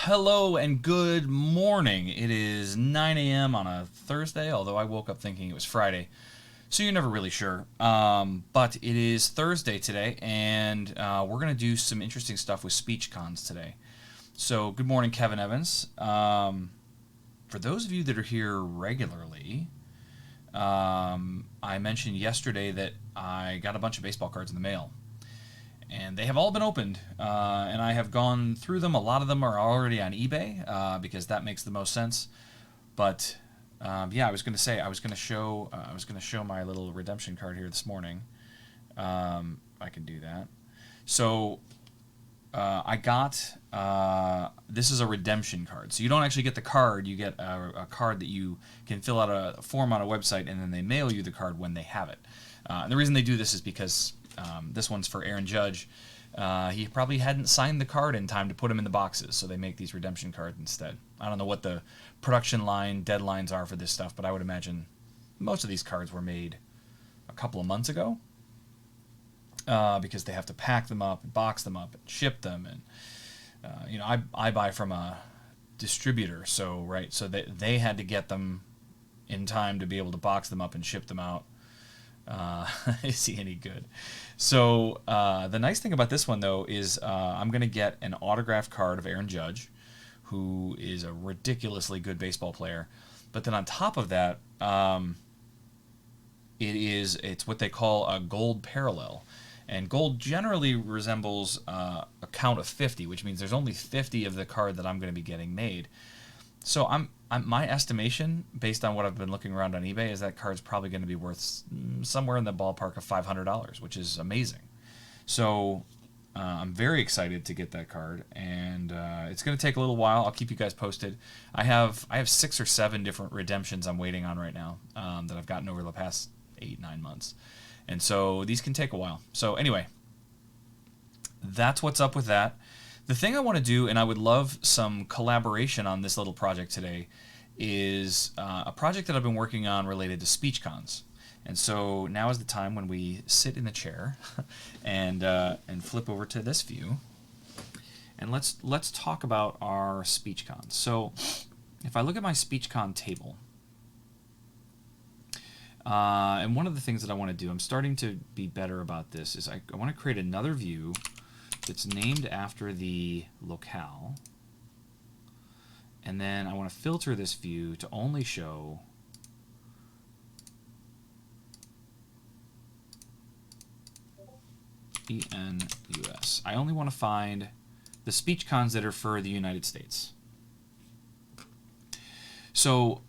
Hello and good morning. It is 9 a.m. on a Thursday, although I woke up thinking it was Friday, so you're never really sure. But it is Thursday today, and we're going to do some interesting stuff with SpeechCons today. So, good morning, Kevin Evans. For those of you that are here regularly, I mentioned yesterday that I got a bunch of baseball cards in the mail. And they have all been opened, and I have gone through them. A lot of them are already on eBay because that makes the most sense. But yeah, I was going to show my little redemption card here this morning. I can do that. So I got this is a redemption card. So you don't actually get the card; you get a card that you can fill out a form on a website, and then they mail you the card when they have it. And the reason they do this is because this one's for Aaron Judge. He probably hadn't signed the card in time to put them in the boxes, so they make these redemption cards instead. I don't know what the production line deadlines are for this stuff, but I would imagine most of these cards were made a couple of months ago because they have to pack them up and box them up and ship them. And I buy from a distributor, so they had to get them in time to be able to box them up and ship them out. Is he any good? So the nice thing about this one, though, is I'm going to get an autographed card of Aaron Judge, who is a ridiculously good baseball player. But then on top of that, it's what they call a gold parallel. And gold generally resembles a count of 50, which means there's only 50 of the card that I'm going to be getting made. So my estimation, based on what I've been looking around on eBay, is that card's probably going to be worth somewhere in the ballpark of $500, which is amazing. So I'm very excited to get that card, and it's going to take a little while. I'll keep you guys posted. I have 6 or 7 different redemptions I'm waiting on right now that I've gotten over the past 8-9 months, and so these can take a while. So anyway, that's what's up with that. The thing I want to do, and I would love some collaboration on this little project today, is a project that I've been working on related to SpeechCons. And so now is the time when we sit in the chair and flip over to this view, and let's talk about our SpeechCons. So if I look at my SpeechCon table, and one of the things that I want to do, I'm starting to be better about this, is I want to create another view that's named after the locale, and then I want to filter this view to only show ENUS. I only want to find the SpeechCons that are for the United States. So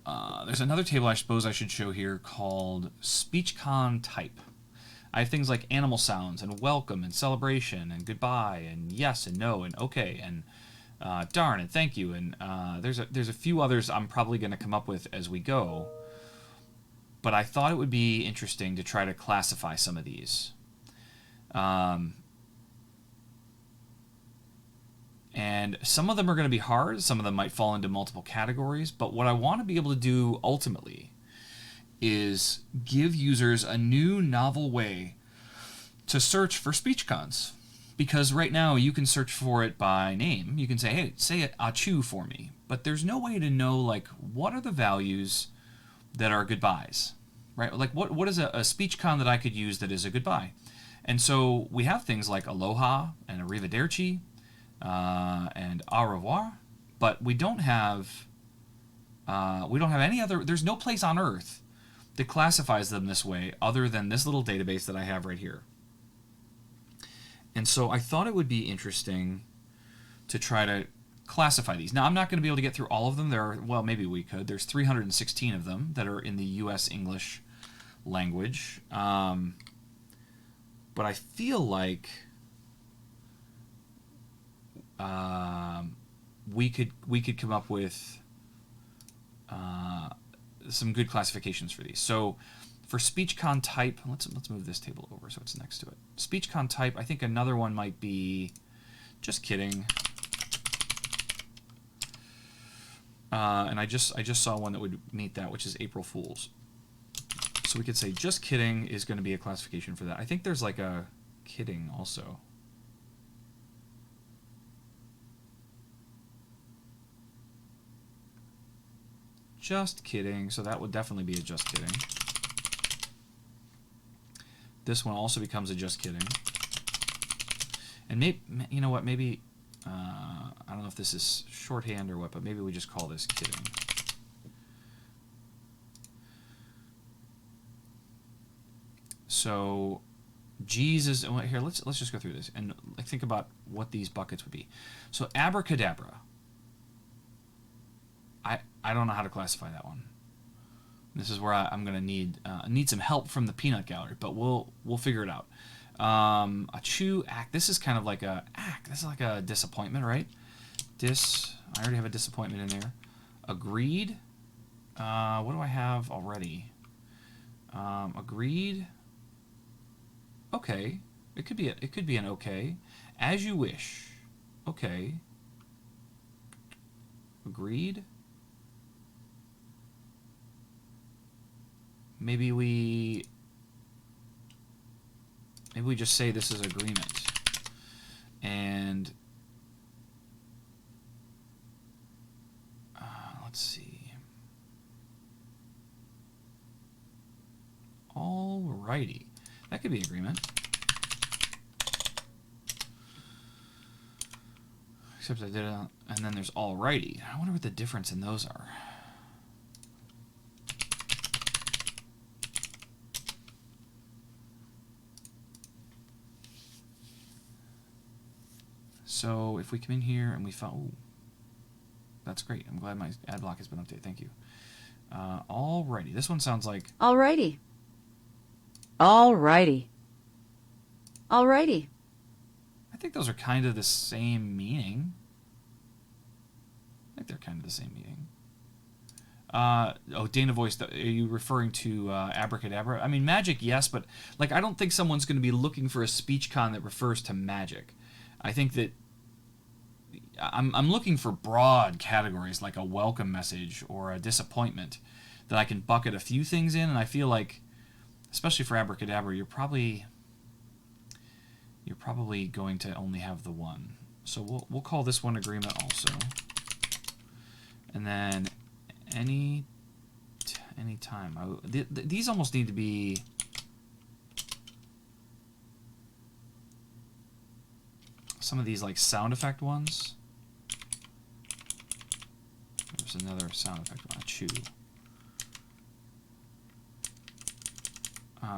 there's another table I suppose I should show here called SpeechCon type. I have things like animal sounds and welcome and celebration and goodbye and yes and no and okay and darn and thank you, and there's a few others I'm probably going to come up with as we go, but I thought it would be interesting to try to classify some of these. And some of them are going to be hard, some of them might fall into multiple categories, but what I want to be able to do ultimately is give users a new novel way to search for SpeechCons. Because right now you can search for it by name. You can say, hey, say it achoo for me. But there's no way to know, like, what are the values that are goodbyes, right? Like, what is a SpeechCon that I could use that is a goodbye? And so we have things like aloha and arrivederci and au revoir, but we don't have any other. There's no place on earth that classifies them this way other than this little database that I have right here. And so I thought it would be interesting to try to classify these. Now, I'm not going to be able to get through all of them. Well, maybe we could. There's 316 of them that are in the U.S. English language. But I feel like we could come up with some good classifications for these. So for SpeechCon type, let's move this table over so it's next to it. SpeechCon type, I think another one might be just kidding. And I just saw one that would meet that, which is April Fools. So we could say just kidding is going to be a classification for that. I think there's like a kidding also. Just kidding. So that would definitely be a just kidding. This one also becomes a just kidding. And maybe, you know what, maybe, I don't know if this is shorthand or what, but maybe we just call this kidding. So Jesus, here, let's just go through this and think about what these buckets would be. So abracadabra. I don't know how to classify that one. This is where I'm going to need some help from the peanut gallery, but we'll figure it out. A chew, act. This is kind of like a act. This is like a disappointment, right? I already have a disappointment in there. Agreed. What do I have already? Agreed. Okay. It could be an okay. As you wish. Okay. Agreed. Maybe we just say this is agreement. And let's see. Alrighty. That could be agreement. Except I did it, and then there's alrighty. I wonder what the difference in those are. So if we come in here and we found, ooh, that's great. I'm glad my ad block has been updated. Thank you. Alrighty. This one sounds like... Alrighty. Alrighty. Alrighty. I think those are kind of the same meaning. I think they're kind of the same meaning. Oh, Dana Voice, are you referring to abracadabra? I mean, magic, yes, but like I don't think someone's going to be looking for a speech con that refers to magic. I think that I'm looking for broad categories like a welcome message or a disappointment that I can bucket a few things in, and I feel like, especially for abracadabra, you're probably going to only have the one. So we'll call this one agreement also. And then any time. These almost need to be some of these like sound effect ones. There's another sound effect one, a chew.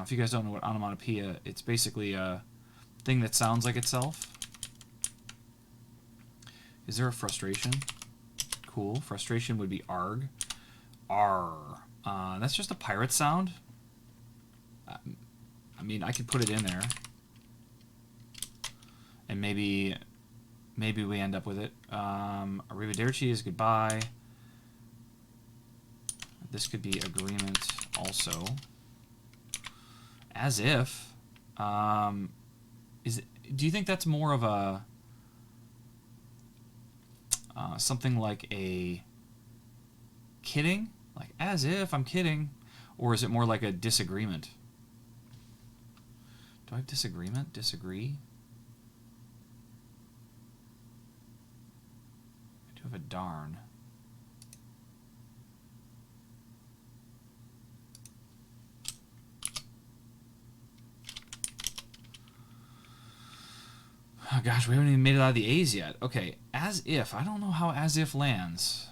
If you guys don't know what onomatopoeia, it's basically a thing that sounds like itself. Is there a frustration? Cool. Frustration would be arg. R. That's just a pirate sound. I mean, I could put it in there. And maybe we end up with it. Arrivederci is goodbye. This could be agreement also. As if. Do you think that's more of a something like a kidding? Like, as if I'm kidding. Or is it more like a disagreement? Do I have disagreement? Disagree? I do have a darn. Oh gosh, we haven't even made it out of the A's yet. Okay, as if. I don't know how as if lands.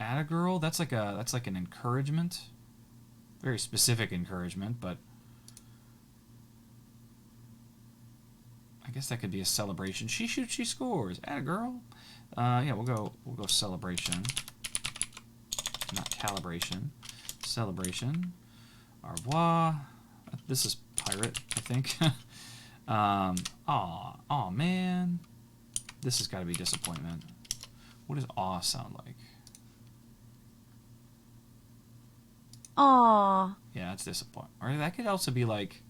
Atta girl, that's like an encouragement. Very specific encouragement, but I guess that could be a celebration. She shoots, she scores. Atta girl. Yeah, we'll go celebration. Not calibration. Celebration. Au revoir. This is pirate, I think. Aw, man. This has got to be disappointment. What does aw sound like? Aw. Yeah, that's disappointment. Or that could also be like,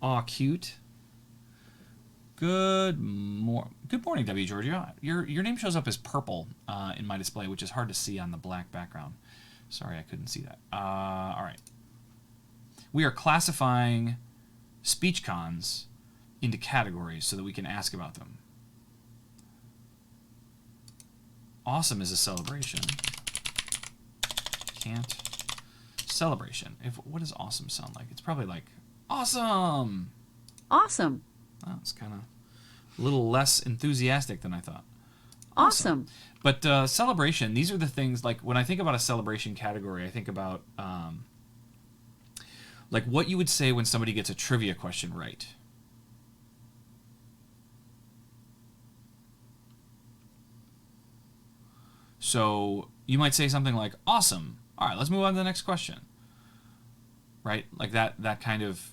aw, cute. Good morning, W. Giorgio. Your name shows up as purple in my display, which is hard to see on the black background. Sorry, I couldn't see that. All right. We are classifying speech cons into categories so that we can ask about them. Awesome is a celebration. can't. Celebration. What does awesome sound like? It's probably like awesome. Awesome. Well, it's kind of a little less enthusiastic than I thought. Awesome. But celebration, these are the things, like when I think about a celebration category, I think about like what you would say when somebody gets a trivia question right. So you might say something like, awesome. All right, let's move on to the next question. Right? Like that kind of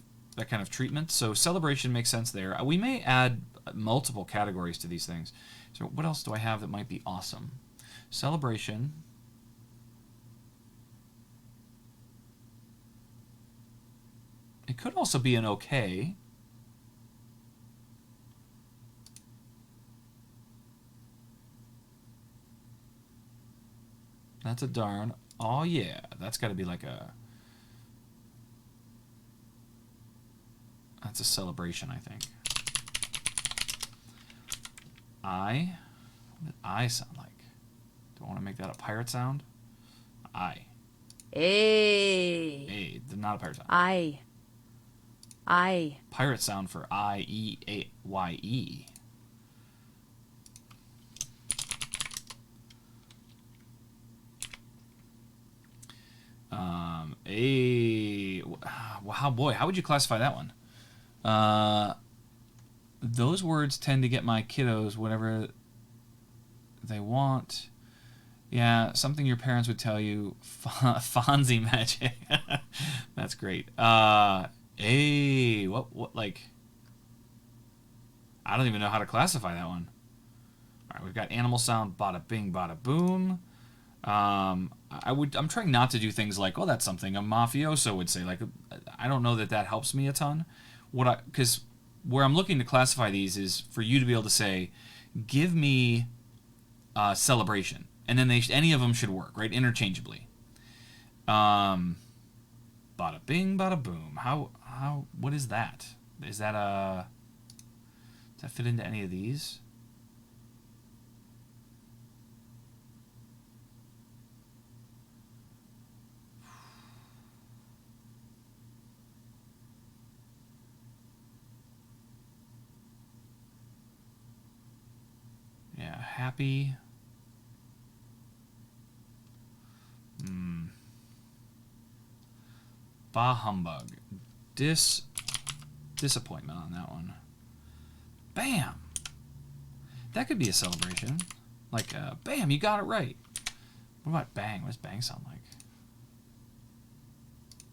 treatment. So celebration makes sense there. We may add multiple categories to these things. So what else do I have that might be awesome? Celebration. It could also be an okay. That's a darn. Oh yeah, that's got to be like a... That's a celebration, I think. What did I sound like? Do I want to make that a pirate sound? I. A. Not a pirate sound. I. Pirate sound for I-E-A-Y-E. Wow, boy, how would you classify that one? Those words tend to get my kiddos whatever they want. Yeah, something your parents would tell you. Fonzie magic. That's great. What, like... I don't even know how to classify that one. All right, we've got animal sound, bada bing, bada boom. I'm trying not to do things like, oh, that's something a mafioso would say. Like, I don't know that helps me a ton. Because where I'm looking to classify these is for you to be able to say, give me celebration, and then any of them should work, right, interchangeably. Bada bing, bada boom. What is that? Does that fit into any of these? Yeah, happy. Bah humbug. Disappointment on that one. Bam! That could be a celebration. Like, bam, you got it right. What about bang? What does bang sound like?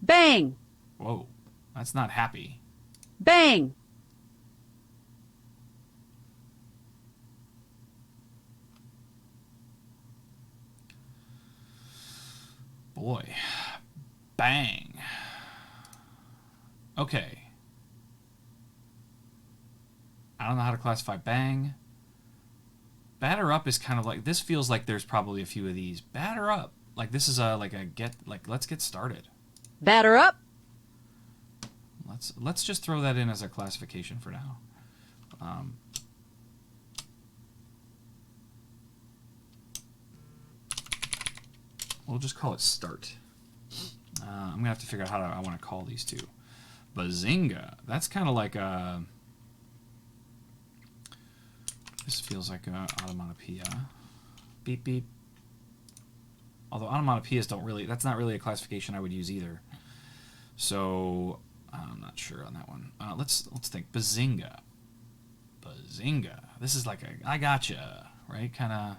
Bang! Whoa, that's not happy. Bang! Boy. Bang. Okay. I don't know how to classify bang. Batter up is kind of like, this feels like there's probably a few of these. Batter up. Like this is let's get started. Batter up. Let's just throw that in as a classification for now. We'll just call it start. I'm gonna have to figure out how I want to call these two. Bazinga. That's kind of like a... This feels like a onomatopoeia. Beep beep. Although onomatopoeias don't really... That's not really a classification I would use either. So I'm not sure on that one. Let's think. Bazinga. Bazinga. This is like a I gotcha, right? Kind of...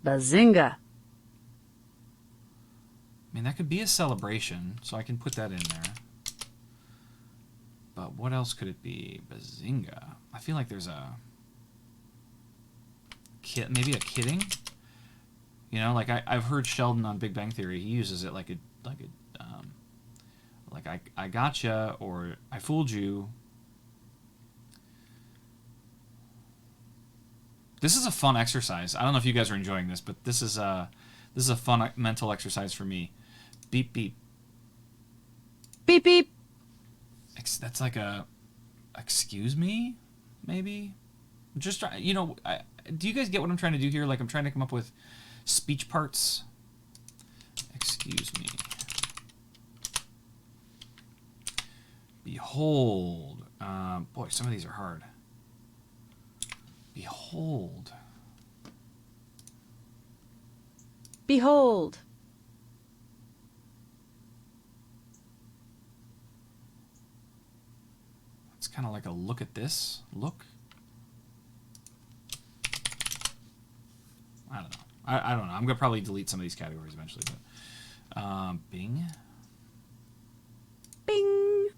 Bazinga. I mean, that could be a celebration, so I can put that in there. But what else could it be? Bazinga. I feel like there's maybe a kidding. You know, like I've heard Sheldon on Big Bang Theory. He uses it like I gotcha, or I fooled you. This is a fun exercise. I don't know if you guys are enjoying this, but this is a fun mental exercise for me. Beep beep. Beep beep. That's like a excuse me, maybe. Just try, do you guys get what I'm trying to do here? Like I'm trying to come up with Speech parts. Excuse me. Behold. Boy, some of these are hard. Behold. Behold. It's kind of like a look at this. Look. I don't know. I don't know. I'm going to probably delete some of these categories eventually. But Bing. Bing.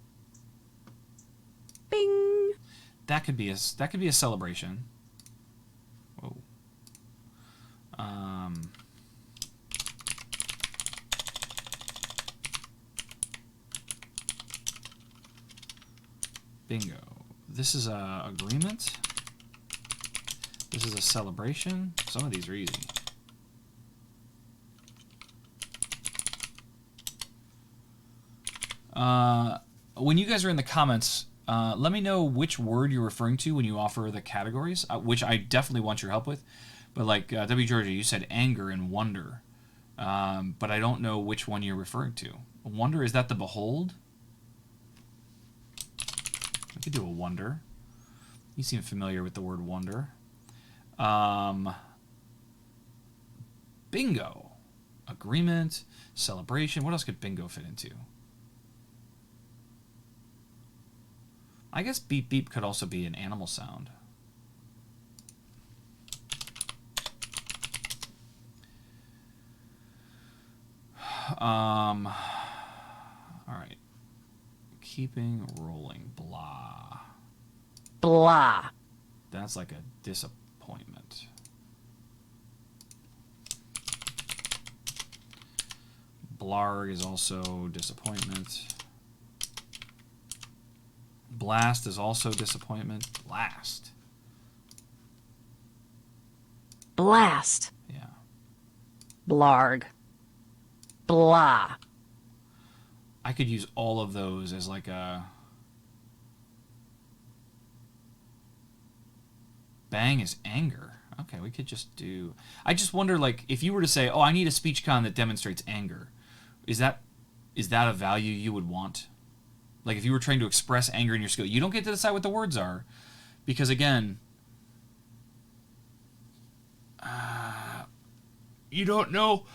Bing. That could be a celebration. Whoa. Bingo. This is a agreement. This is a celebration. Some of these are easy. When you guys are in the comments, let me know which word you're referring to when you offer the categories, which I definitely want your help with. But like W. Georgia, you said anger and wonder, but I don't know which one you're referring to. Wonder, is that the behold? We could do a wonder. You seem familiar with the word wonder. Bingo. Agreement, celebration. What else could bingo fit into? I guess beep beep could also be an animal sound. All right. Keeping rolling. Blah. Blah. That's like a disappointment. Blarg is also disappointment. Blast is also disappointment. Blast. Blast. Yeah. Blarg. Blah. I could use all of those as like a... Bang is anger. Okay, we could just do... I just wonder, like, if you were to say, oh, I need a speech con that demonstrates anger, is that a value you would want? Like, if you were trying to express anger in your skill, you don't get to decide what the words are. Because, again, you don't know.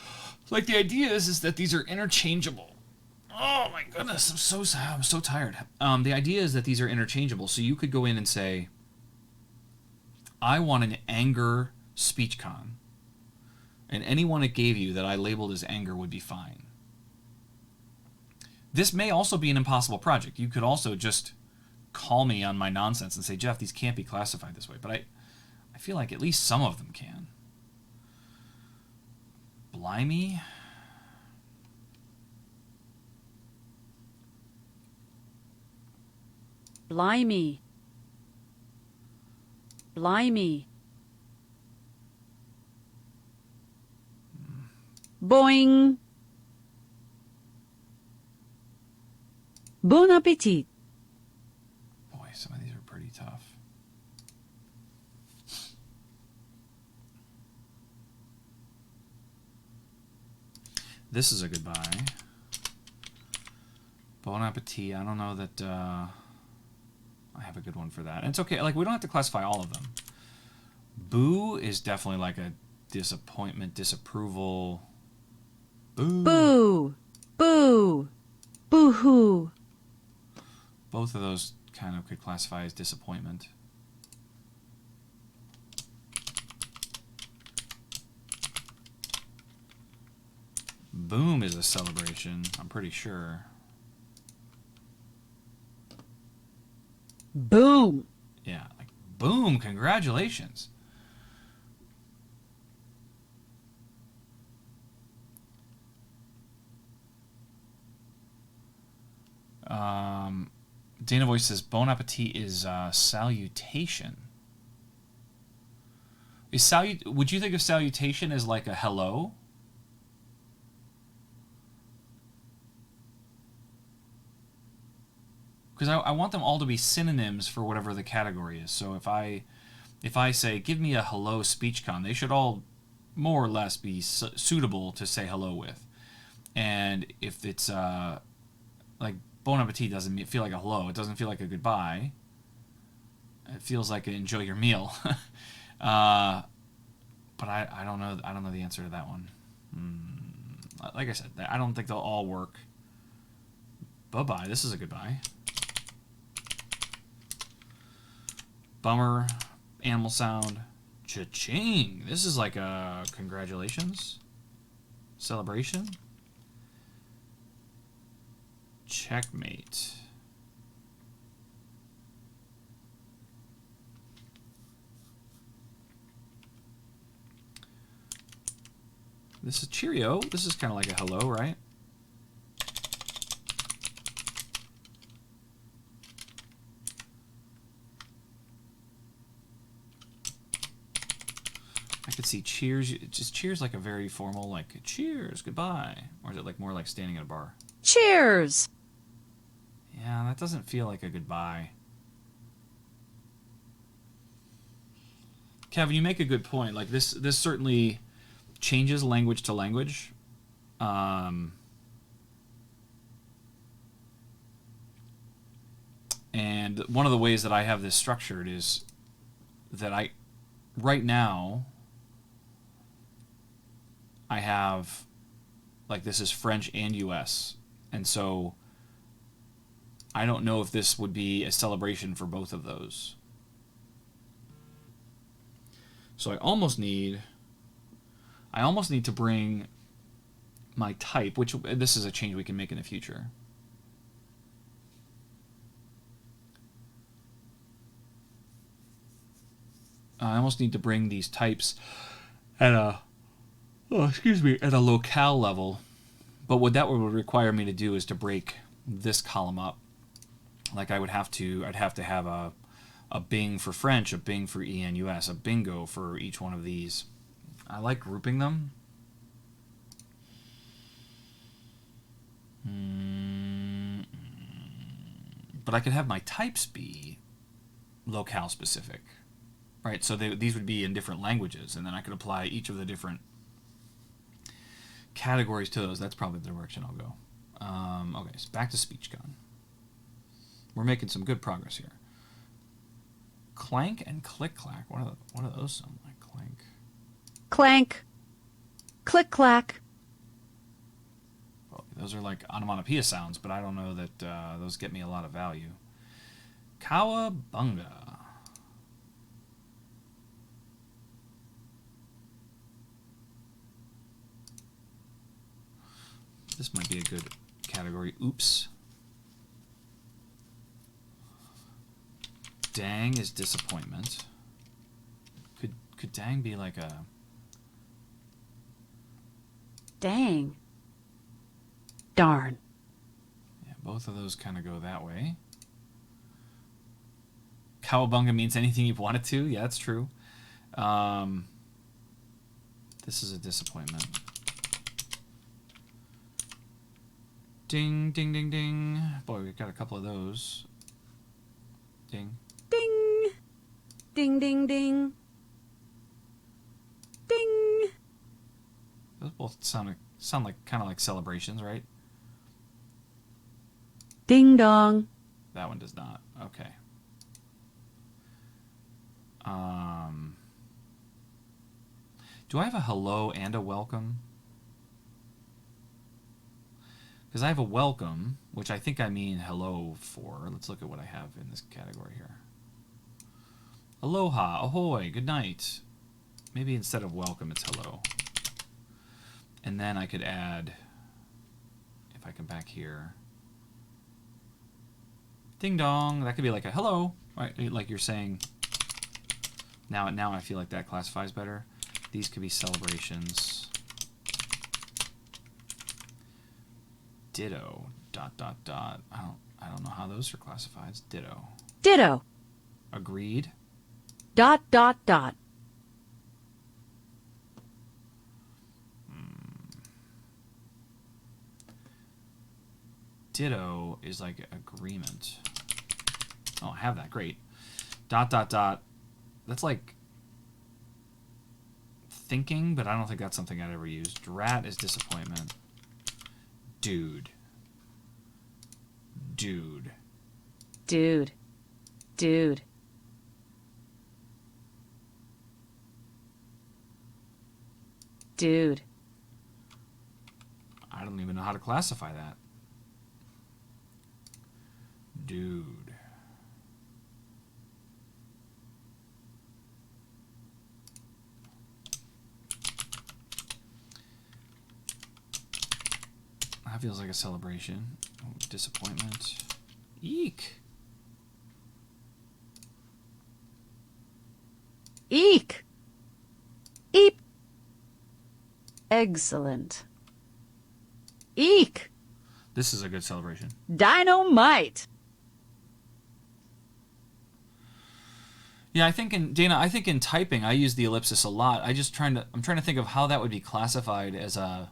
Like, the idea is that these are interchangeable. Oh, my goodness, I'm so tired. The idea is that these are interchangeable. So you could go in and say, I want an anger speech con. And anyone it gave you that I labeled as anger would be fine. This may also be an impossible project. You could also just call me on my nonsense and say, Jeff, these can't be classified this way. But I feel like at least some of them can. Blimey. Blimey. Blimey. Boing. Bon appetit. Boy, some of these are pretty tough. This is a goodbye. Bon appetit. I don't know that I have a good one for that. And it's okay. Like, we don't have to classify all of them. Boo is definitely like a disappointment, disapproval. Boo. Boo. Boo. Boo-hoo. Both of those kind of could classify as disappointment. Boom is a celebration, I'm pretty sure. Boom. Yeah, like, boom, congratulations. Dana Voice says bon appetit is salutation. Would you think of salutation as like a hello? Because I want them all to be synonyms for whatever the category is. So if I say, give me a hello speech con, they should all more or less be suitable to say hello with. And if it's like bon appetit doesn't feel like a hello, it doesn't feel like a goodbye. It feels like an enjoy your meal. But I don't know. I don't know the answer to that one. Like I said, I don't think they'll all work. Bye bye. This is a goodbye. Bummer. Animal sound. Cha-ching. This is like a congratulations. Celebration. Checkmate. This is cheerio. This is kind of like a hello, right? I could see cheers. Just cheers like a very formal, like cheers, goodbye. Or is it like more like standing at a bar? Cheers. Yeah, that doesn't feel like a goodbye. Kevin, you make a good point. Like this certainly changes language to language. And one of the ways that I have this structured is that right now, I have, like, this is French and US. And so I don't know if this would be a celebration for both of those. So I almost need to bring my type, which this is a change we can make in the future. I almost need to bring these types at a locale level. But what that would require me to do is to break this column up. Like I'd have to have a Bing for French, a Bing for ENUS, a bingo for each one of these. I like grouping them. But I could have my types be locale specific, right? So these would be in different languages, and then I could apply each of the different categories to those. That's probably the direction I'll go. Okay, so back to SpeechCon. We're making some good progress here. Clank and click clack. What do those sound like? Clank. Clank. Click clack. Well, those are like onomatopoeia sounds, but I don't know that those get me a lot of value. Cowabunga. This might be a good category. Oops. Dang is disappointment. Could dang be like a... Dang. Darn. Yeah, both of those kind of go that way. Cowabunga means anything you want it to. Yeah, that's true. This is a disappointment. Ding, ding, ding, ding. Boy, we've got a couple of those. Ding. Ding. Ding, ding, ding. Ding. Those both sound like kind of like celebrations, right? Ding dong. That one does not. Okay. Do I have a hello and a welcome? Because I have a welcome, which I think I mean hello for. Let's look at what I have in this category here. Aloha, ahoy, good night. Maybe instead of welcome, it's hello. And then I could add, if I come back here, ding dong. That could be like a hello, right? Like you're saying. Now I feel like that classifies better. These could be celebrations. Ditto. ... I don't know how those are classified. Ditto. Ditto. Agreed. ... Ditto is like agreement. Oh, I have that. Great. ... That's like thinking, but I don't think that's something I'd ever use. Drat is disappointment. Dude. Dude. Dude. Dude. Dude. I don't even know how to classify that. Dude. That feels like a celebration. Oh, disappointment. Eek. Eek. Eep. Excellent. Eek. This is a good celebration. Dynamite. Yeah, I think Dana, I think in typing I use the ellipsis a lot. I'm trying to think of how that would be classified as a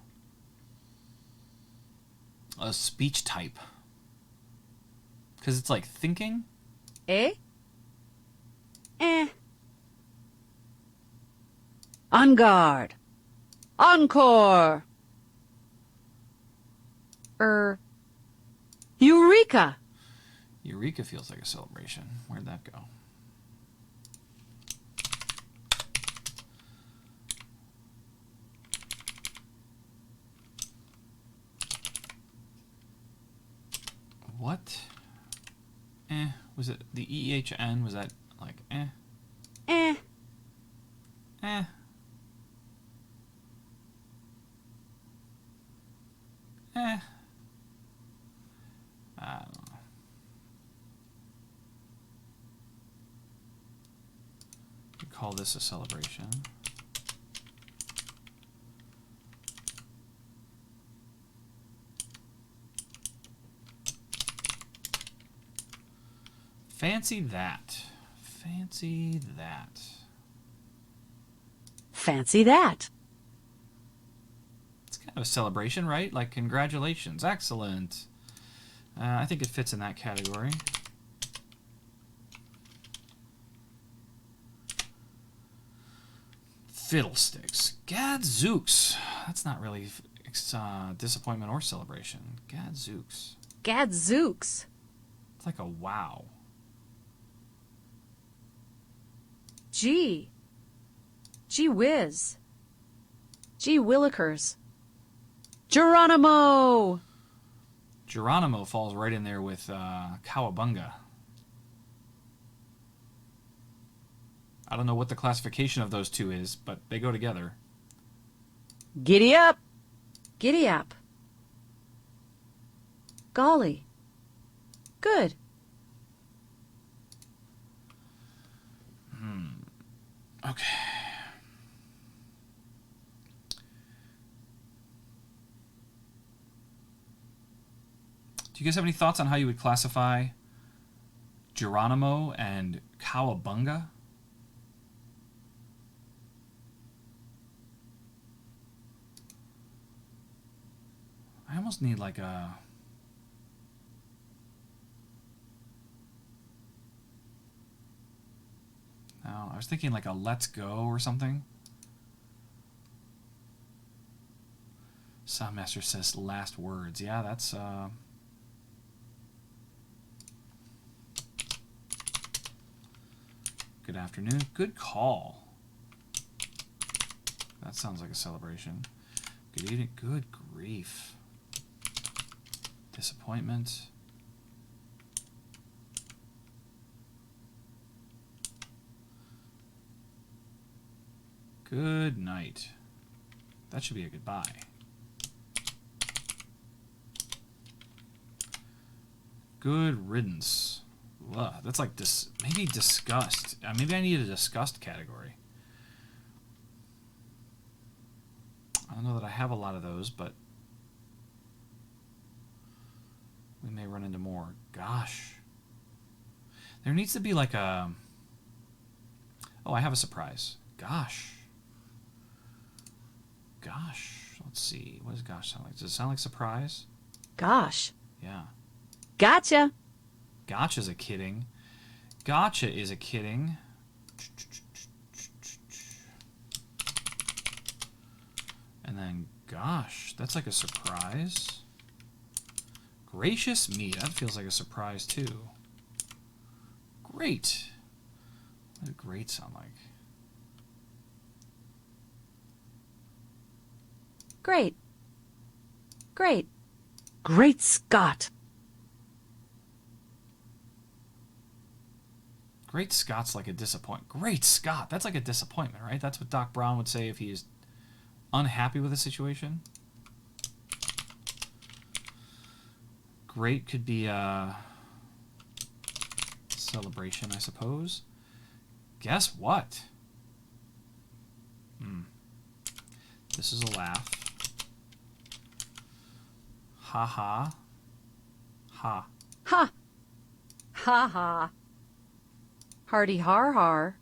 speech type. Cuz it's like thinking. Eh? Eh. On guard. Encore. Eureka. Eureka feels like a celebration. Where'd that go? What? Was it the EHN? Was that like Eh. Eh. I don't know. We call this a celebration. Fancy that. Fancy that. Fancy that. It's kind of a celebration, right? Like, congratulations. Excellent. I think it fits in that category. Fiddlesticks. Gadzooks. That's not really disappointment or celebration. Gadzooks. Gadzooks. It's like a wow. Gee. Gee whiz. Gee willikers. Geronimo. Geronimo falls right in there with Cowabunga. I don't know what the classification of those two is, but they go together. Giddy up. Giddy up. Golly. Good. Okay. Do you guys have any thoughts on how you would classify Geronimo and Cowabunga? I almost need like a... No, I was thinking like a let's go or something. Soundmaster says last words. Yeah, that's... Good afternoon. Good call. That sounds like a celebration. Good evening. Good grief. Disappointment. Good night. That should be a goodbye. Good riddance. Ugh, that's like maybe disgust. Maybe I need a disgust category. I don't know that I have a lot of those, but we may run into more. Gosh. There needs to be like a... Oh, I have a surprise. Gosh. Gosh. Let's see. What does gosh sound like? Does it sound like surprise? Gosh. Yeah. Gotcha. Gotcha's a kidding. Gotcha is a kidding. then, gosh, that's like a surprise. Gracious me, that feels like a surprise too. Great. What does great sound like? Great. Great. Great Scott. Great Scott's like a disappointment. Great Scott, that's like a disappointment, right? That's what Doc Brown would say if he is unhappy with a situation. Great could be a celebration, I suppose. Guess what? This is a laugh. Ha ha. Ha. Ha. Ha ha. Hardy har har.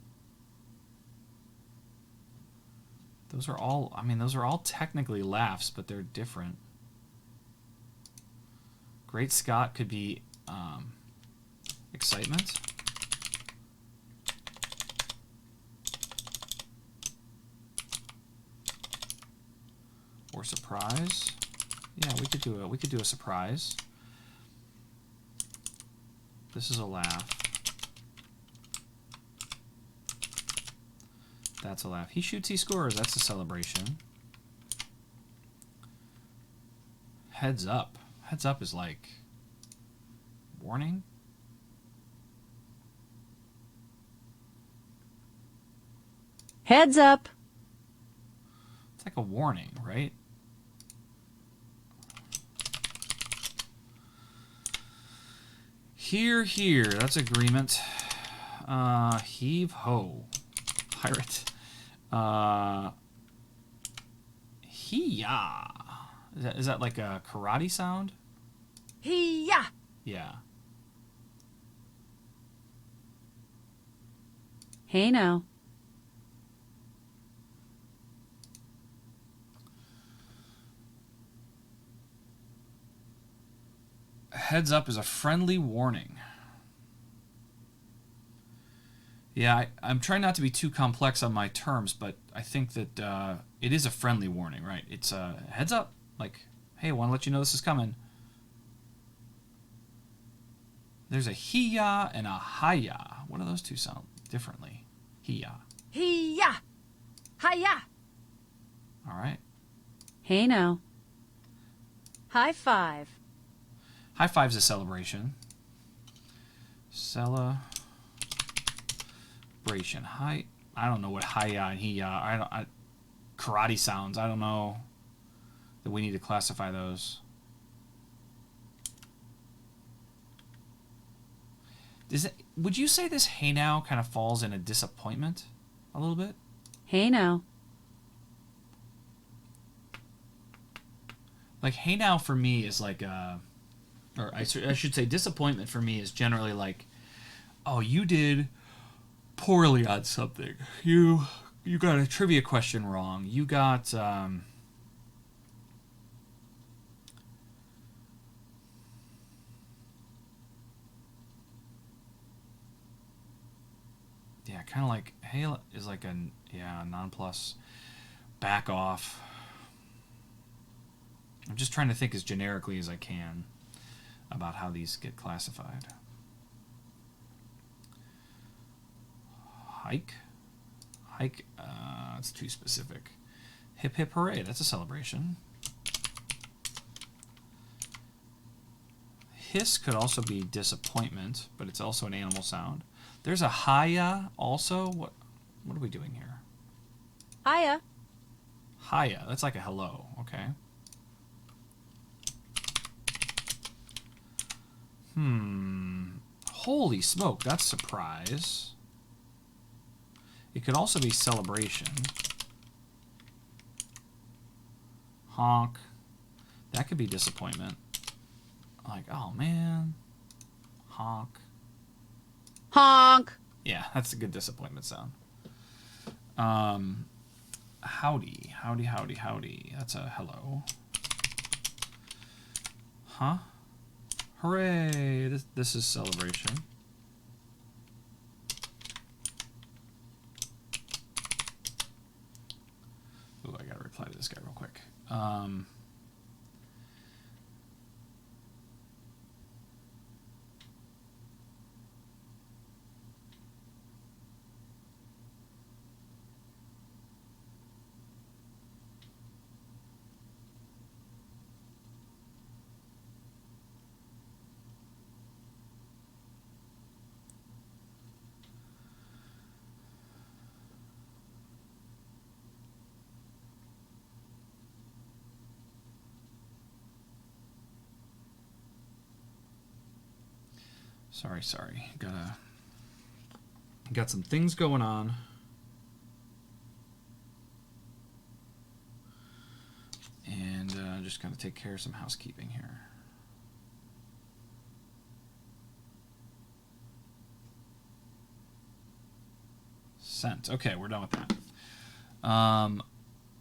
Those are all, I mean, those are all technically laughs, but they're different. Great Scott could be excitement. Or surprise. Yeah, we could do a surprise. This is a laugh. That's a laugh. He shoots, he scores. That's a celebration. Heads up. Heads up is like warning. Heads up. It's like a warning, right? Here, here. That's agreement. Heave ho. Pirate. Hee-yah. Is that like a karate sound? Hee-yah. Yeah. Hey now. Heads up is a friendly warning. Yeah, I'm trying not to be too complex on my terms, but I think that it is a friendly warning, right? It's a heads up, like, hey, I want to let you know this is coming. There's a hee-yah and a hi-yah. What do those two sound differently? Hee-yah. Hee-yah. Hi-yah. All right. Hey now. High five. High five's a celebration. Celebration. Hi. I don't know what hi-yah and he-yah. Karate sounds. I don't know that we need to classify those. Would you say this hey now kind of falls in a disappointment a little bit? Hey now. Like hey now for me is like or I should say disappointment for me is generally like, oh, you did poorly on something. You got a trivia question wrong. You got yeah, kind of like hey is like a non-plus. Back off. I'm just trying to think as generically as I can about how these get classified. Hike. It's too specific. Hip hip hooray, that's a celebration. Hiss could also be disappointment, but it's also an animal sound. There's a hiya also. What are we doing here? Hiya. Hiya, that's like a hello, okay. Holy smoke, that's surprise. It could also be celebration. Honk. That could be disappointment. Like, oh man. Honk. Honk. Yeah, that's a good disappointment sound. Howdy. Howdy, howdy, howdy. That's a hello. Huh? Hooray! This is celebration. Ooh, I gotta reply to this guy real quick. Sorry. Got some things going on. And just gotta take care of some housekeeping here. Sent. Okay, we're done with that.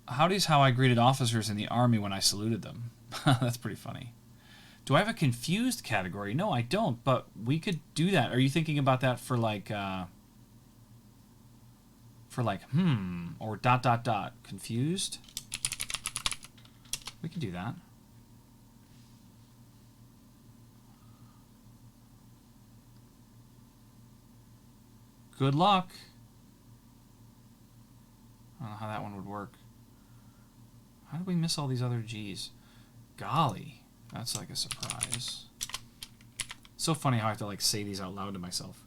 Howdy's how I greeted officers in the Army when I saluted them. That's pretty funny. Do I have a confused category? No, I don't, but we could do that. Are you thinking about that for like, or ... confused? We could do that. Good luck. I don't know how that one would work. How did we miss all these other G's? Golly. That's like a surprise. So funny how I have to like say these out loud to myself.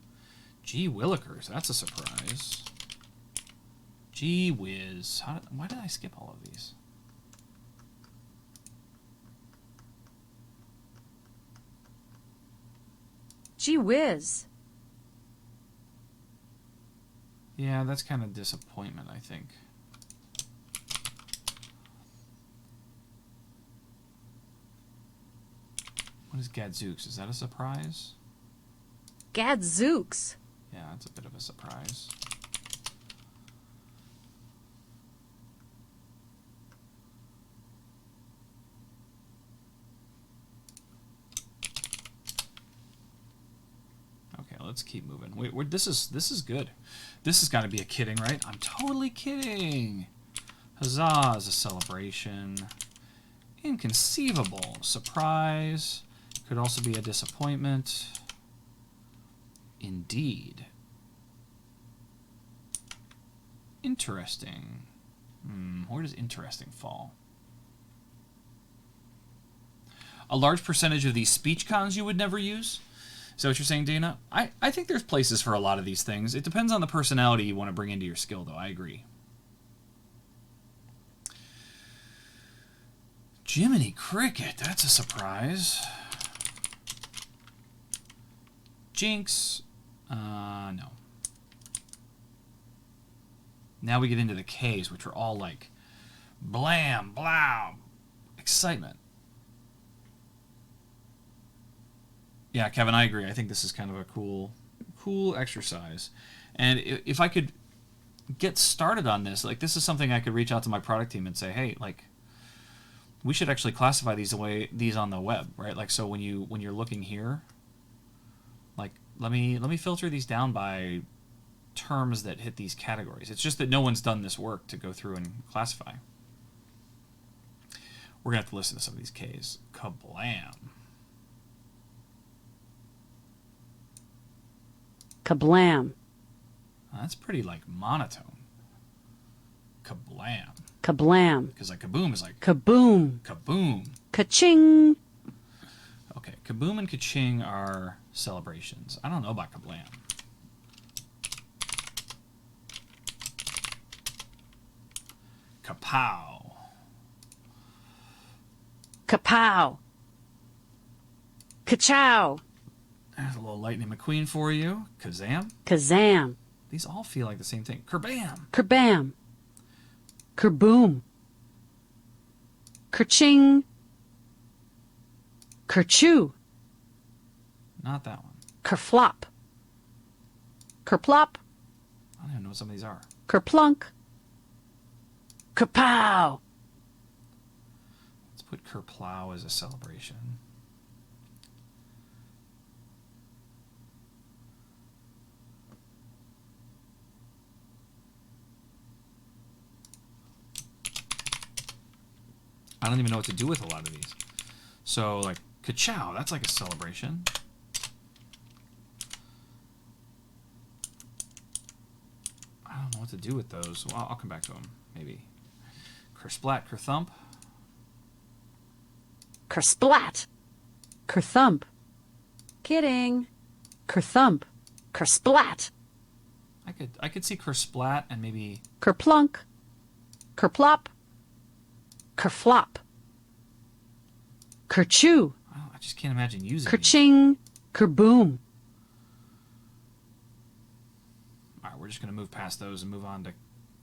Gee willikers, that's a surprise. Gee whiz. Why did I skip all of these? Gee whiz. Yeah, that's kind of disappointment, I think. What is Gadzooks? Is that a surprise? Gadzooks. Yeah, that's a bit of a surprise. Okay, let's keep moving. Wait, this is good. This has got to be a kidding, right? I'm totally kidding. Huzzah is a celebration. Inconceivable. Surprise. Could also be a disappointment. Indeed. Interesting. Where does interesting fall? A large percentage of these speech cons you would never use? Is that what you're saying, Dana? I think there's places for a lot of these things. It depends on the personality you want to bring into your skill, though. I agree. Jiminy Cricket, that's a surprise. Jinx, no. Now we get into the K's, which are all like blam, blow, excitement. Yeah, Kevin, I agree. I think this is kind of a cool exercise. And if I could get started on this, like this is something I could reach out to my product team and say, hey, like, we should actually classify these on the web, right? Like, so when you're looking here, like let me filter these down by terms that hit these categories. It's just that no one's done this work to go through and classify. We're gonna have to listen to some of these K's. Kablam. Kablam. That's pretty like monotone. Kablam. Kablam. Because like kaboom is like Kaboom. kaboom. Ka-ching. Okay, kaboom and ka-ching are celebrations. I don't know about kablam. Kapow. Kapow. Ka-chow. There's a little Lightning McQueen for you. Kazam. Kazam. These all feel like the same thing. Kerbam. Kerbam. Kerboom. Kerching. Kerchoo. Not that one. Kerflop. Kerplop. I don't even know what some of these are. Kerplunk. Kerpow. Let's put kerplow as a celebration. I don't even know what to do with a lot of these. So, like, ka-chow, that's like a celebration. I don't know what to do with those. Well, I'll come back to them, maybe. Kersplat, kerthump. Kersplat. Kerthump. Kidding. Kerthump. Kersplat. I could see kersplat and maybe Kerplunk. Kerplop. Kerflop. Kerchew. I just can't imagine using these. Kerching. Kerboom. All right, we're just gonna move past those and move on to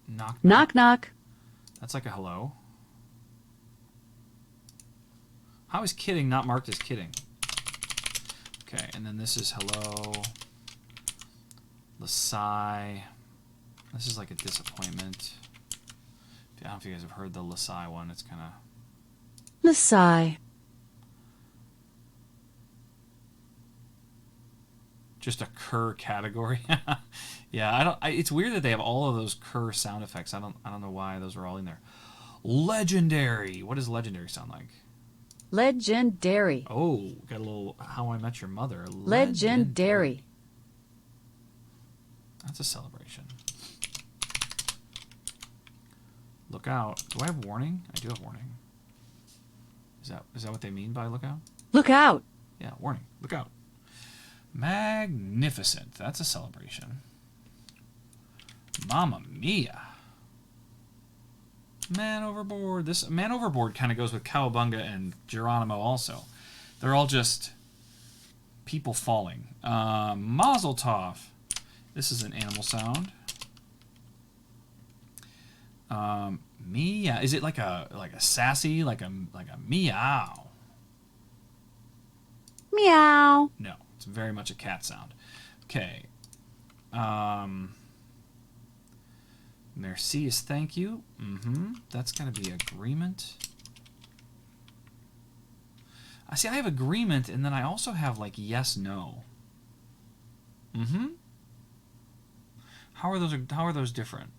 knock knock. Knock knock. That's like a hello. How is kidding not marked as kidding? Okay, and then this is hello. Lasai. This is like a disappointment. I don't know if you guys have heard the Lasai one. It's kind of... Lasai. just a cur category. Yeah, it's weird that they have all of those cur sound effects. I don't know why those are all in there. Legendary. What does legendary sound like? Legendary. Oh, got a little How I Met Your Mother. Legendary. That's a celebration. Look out. Do I have warning? I do have warning. Is that what they mean by look out? Look out. Yeah, warning. Look out. Magnificent. That's a celebration. Mamma mia. Man overboard. This man overboard kind of goes with Cowabunga and Geronimo also. They're all just people falling. Mazel tov. This is an animal sound. Meow. Is it like a sassy, like a meow? Meow. No, it's very much a cat sound. Okay. Merci is thank you. That's gonna be agreement. I see. I have agreement, and then I also have like yes, no. How are those different?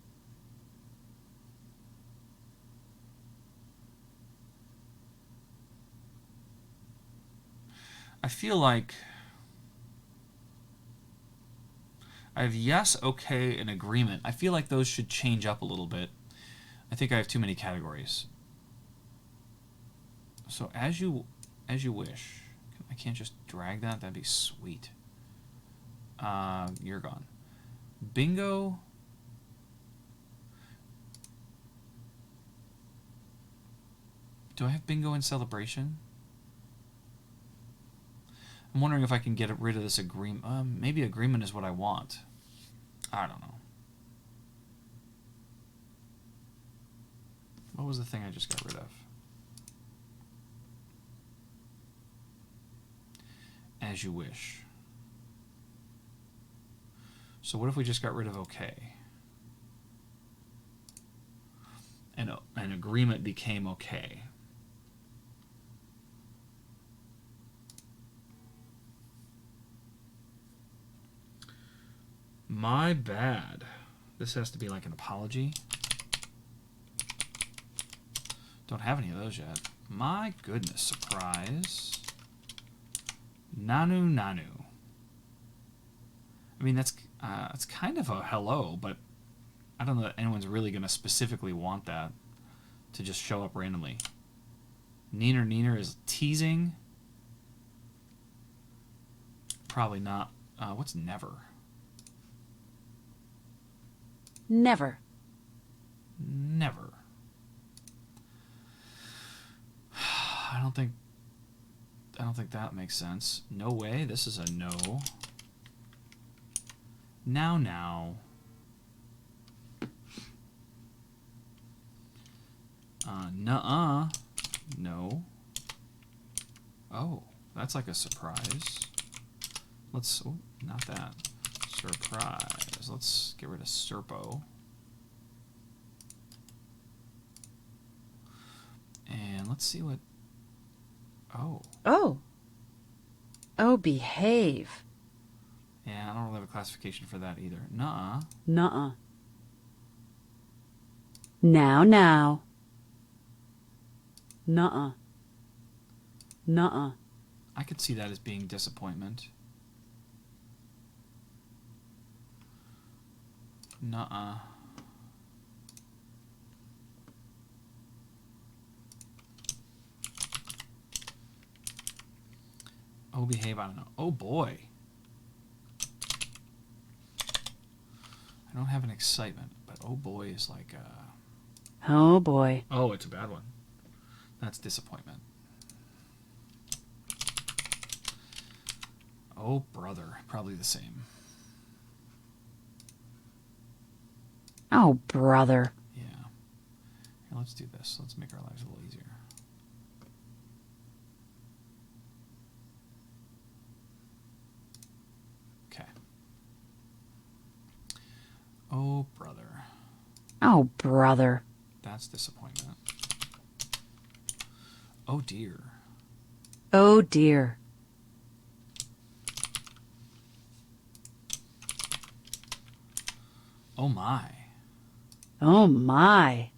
I feel like I have yes, okay, and agreement. I feel like those should change up a little bit. I think I have too many categories. So as you wish. I can't just drag that. That'd be sweet. You're gone. Bingo. Do I have bingo in celebration? I'm wondering if I can get rid of this agreement. Maybe agreement is what I want. I don't know. What was the thing I just got rid of? As you wish. So what if we just got rid of okay? And an agreement became okay. My bad. This has to be like an apology. Don't have any of those yet. My goodness, surprise. Nanu Nanu. I mean, it's kind of a hello, but I don't know that anyone's really going to specifically want that to just show up randomly. Neener Neener is teasing. Probably not. What's never? Never. Never. I don't think that makes sense. No way. This is a no. Now. Nuh-uh. No. Oh, that's like a surprise. Oh, not that. Surprise. Let's get rid of Serpo. And let's see what... Oh. Oh. Oh, behave. Yeah, I don't really have a classification for that either. Nuh-uh. Nuh-uh. Now. Nuh-uh. Nuh-uh. I could see that as being disappointment. Nuh-uh. Oh, behave, I don't know. Oh, boy. I don't have an excitement, but oh, boy is like, Oh, boy. oh, it's a bad one. That's disappointment. Oh, brother. Probably the same. Oh, brother. Yeah. Here, let's do this. Let's make our lives a little easier. Okay. Oh, brother. Oh, brother. That's disappointment. Oh, dear. Oh, dear. Oh, my. Oh, my.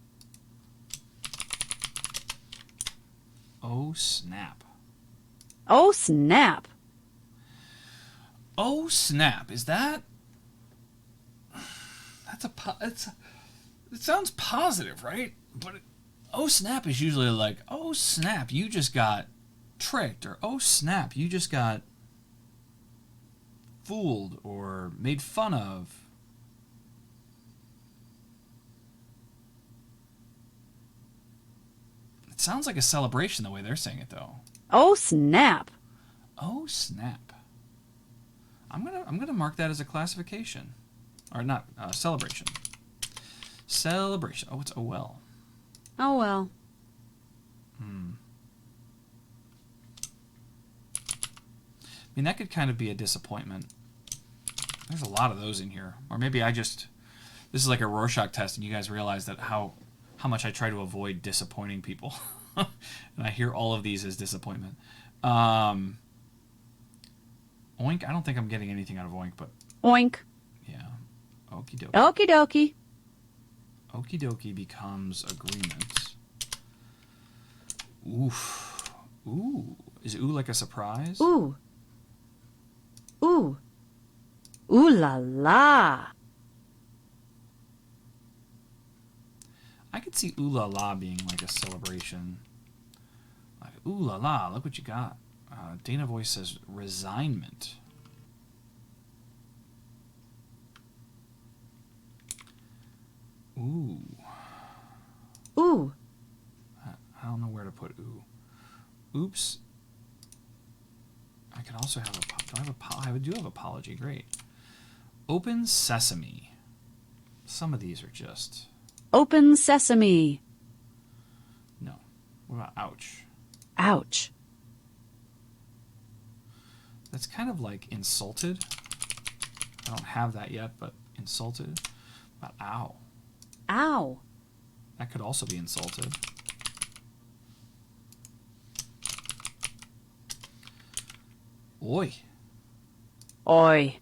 Oh, snap. Oh, snap. Oh, snap. Is that... It sounds positive, right? But oh, snap is usually like, oh, snap, you just got tricked, or oh, snap, you just got fooled or made fun of. It sounds like a celebration the way they're saying it, though. Oh, snap. Oh, snap. I'm gonna mark that as a classification, or not celebration. Celebration. Oh, it's oh well. Oh, well. I mean, that could kind of be a disappointment. There's a lot of those in here, or maybe this is like a Rorschach test, and you guys realize that how much I try to avoid disappointing people, and I hear all of these as disappointment. Oink. I don't think I'm getting anything out of oink, but Oink. yeah. Okie dokie. Okie dokie. Okie dokie becomes agreement. Oof. Ooh. Is ooh like a surprise? Ooh. Ooh. Ooh la la. I could see ooh la la being like a celebration. Like, ooh la la, look what you got. Dana Voice says resignment. Ooh. Ooh. I don't know where to put ooh. Oops. I could also have I do have apology. Great. Open sesame. Some of these are just... Open sesame. No. What about ouch? Ouch. That's kind of like insulted. I don't have that yet, but insulted. What about ow? Ow. That could also be insulted. Oi. Oi.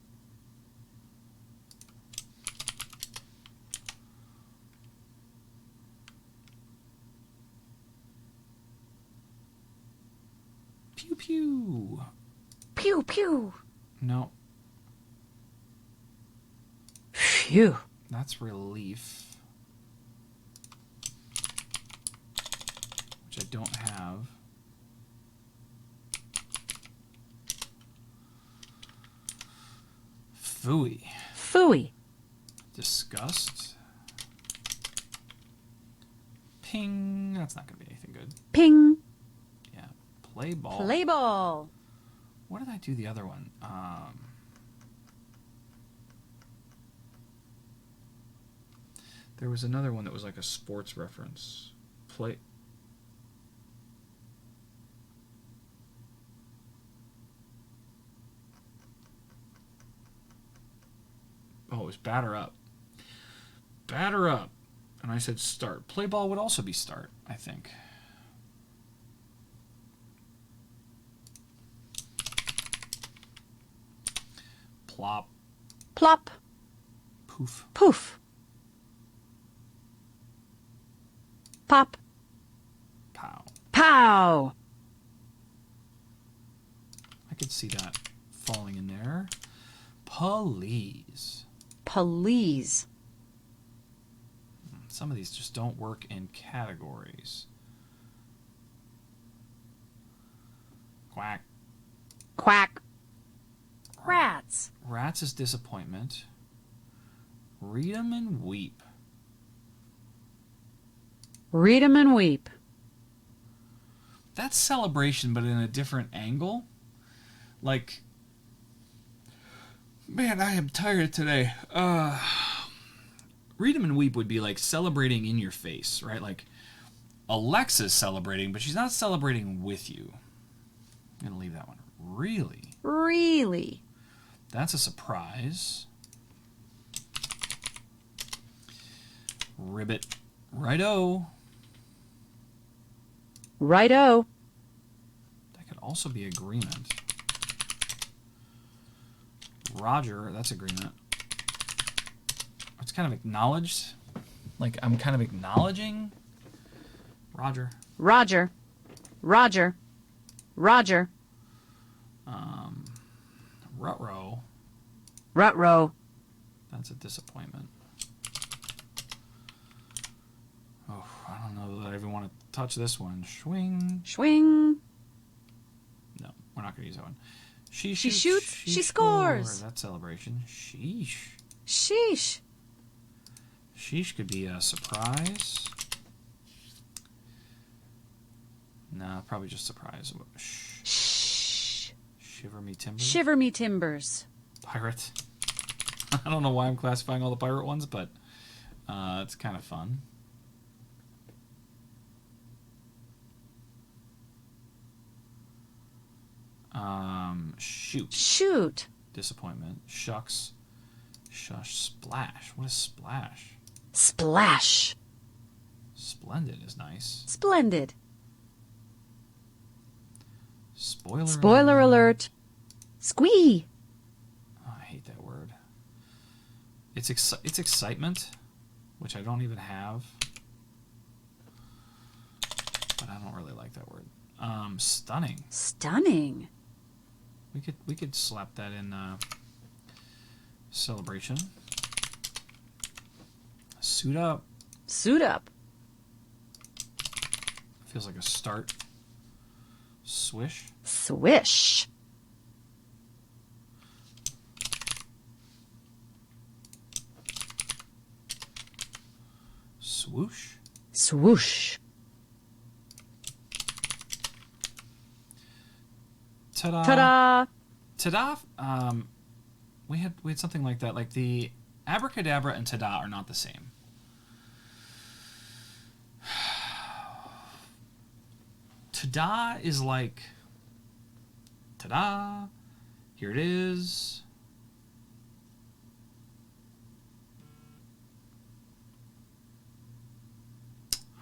Pew pew. Pew pew. No, Phew. that's relief. Which I don't have. Phooey. Phooey. Disgust. Ping. That's not going to be anything good. Ping. Yeah. Play ball. Play ball. What did I do the other one? There was another one that was like a sports reference. Play. Oh, it was batter up. Batter up. And I said start. Play ball would also be start, I think. Plop. Plop. Poof. Poof. Pop. Pow. Pow. Pow! I could see that falling in there. Please. Please. Some of these just don't work in categories. Quack. Quack. Rats. Rats is disappointment. Read 'em and weep. Read 'em and weep. That's celebration, but in a different angle. Like, man, I am tired today. Read 'em and weep would be like celebrating in your face, right? Like, Alexa's celebrating, but she's not celebrating with you. I'm going to leave that one. Really? Really. That's a surprise. Ribbit. Righto. Righto. That could also be agreement. Roger, that's agreement. It's kind of acknowledged. Like, I'm kind of acknowledging. Roger. Roger. Roger. Roger. Rutrow. Rutro. That's a disappointment. Oh, I don't know that I even want to touch this one. Swing. Swing. No, we're not going to use that one. She shoots, she scores. That's celebration. Sheesh. Sheesh. Sheesh could be a surprise. No, probably just surprise. Shh. Shiver me timbers. Shiver me timbers. Pirate. I don't know why I'm classifying all the pirate ones, but it's kind of fun. Shoot. Shoot. Disappointment. Shucks. Shush. Splash. What is splash? Splash. Splendid is nice. Splendid. Spoiler. Spoiler alert. Squee. Oh, I hate that word. It's excitement, which I don't even have. But I don't really like that word. Stunning. Stunning. We could slap that in celebration. Suit up. Suit up. Feels like a start. Swish. Swish. Swoosh. Swoosh. Ta-da. Ta-da. Ta-da. We had something like that. Like the abracadabra and ta-da are not the same. Ta-da is like, ta-da, here it is.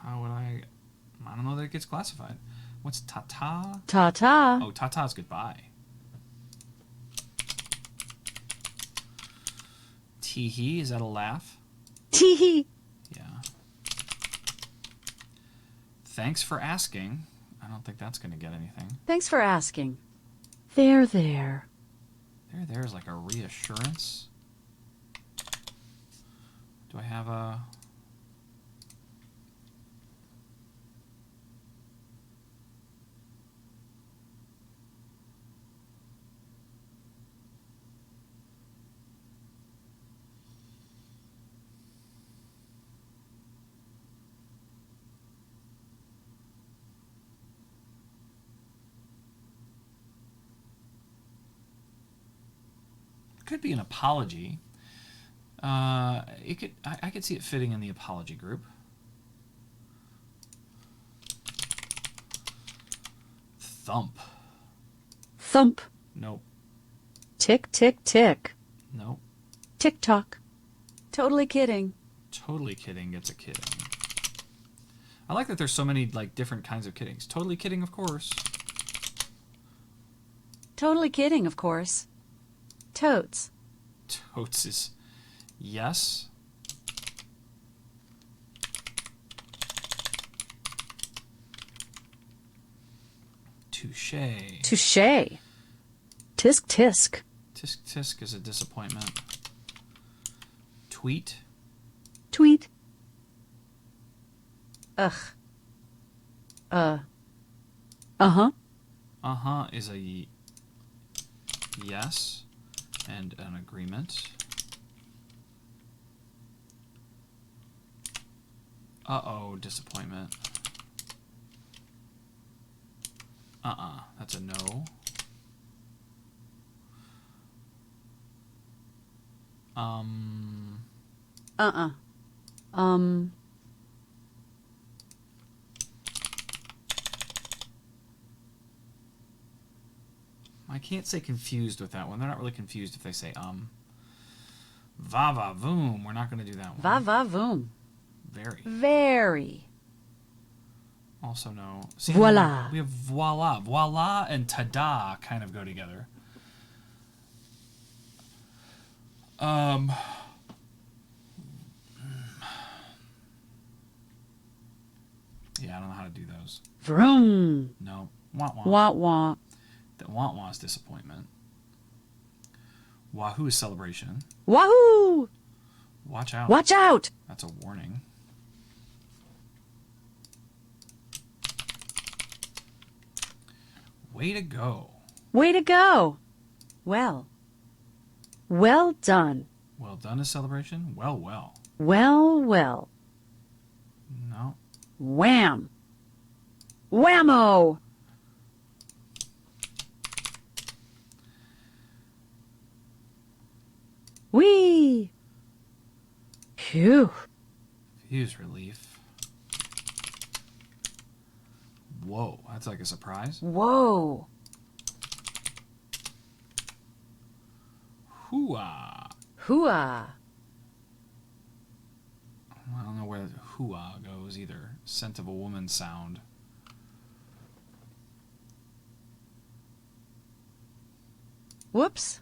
How would I don't know that it gets classified. What's ta-ta? Ta-ta. Oh, ta-ta is goodbye. Tee-hee, is that a laugh? Tee-hee. Yeah. Thanks for asking. I don't think that's going to get anything. Thanks for asking. There, there. There's like a reassurance. Do I have a... Could be an apology. It could. I could see it fitting in the apology group. Thump. Thump. Nope. Tick, tick, tick. Nope. Tick-tock. Totally kidding. Totally kidding gets a kidding. I like that there's so many like different kinds of kiddings. Totally kidding, of course. Totally kidding, of course. Totes. Totes is yes. touche. Touche. Tisk tisk. Tisk tisk is a disappointment. Tweet. Tweet. Ugh. Uh-huh. Uh-huh is a yes and an agreement. Uh-oh, disappointment. That's a no. Uh-uh. I can't say confused with that one. They're not really confused if they say Va va voom. We're not going to do that one. Va va voom. Very. Very. Also no. See, Voila. We have voila. Voila and ta-da kind of go together. Yeah, I don't know how to do those. Vroom. No. Wah wah. Wah wah. The wah wah is disappointment. Wahoo is celebration. Wahoo! Watch out. Watch out! That's a warning. Way to go. Way to go. Well. Well done. Well done is celebration. Well, well. Well, well. No. Wham! Whammo! Whee! Phew. Fuse relief. Whoa, that's like a surprise. Whoa. Hooah. Hooah. I don't know where hooah goes either. Scent of a woman sound. Whoops.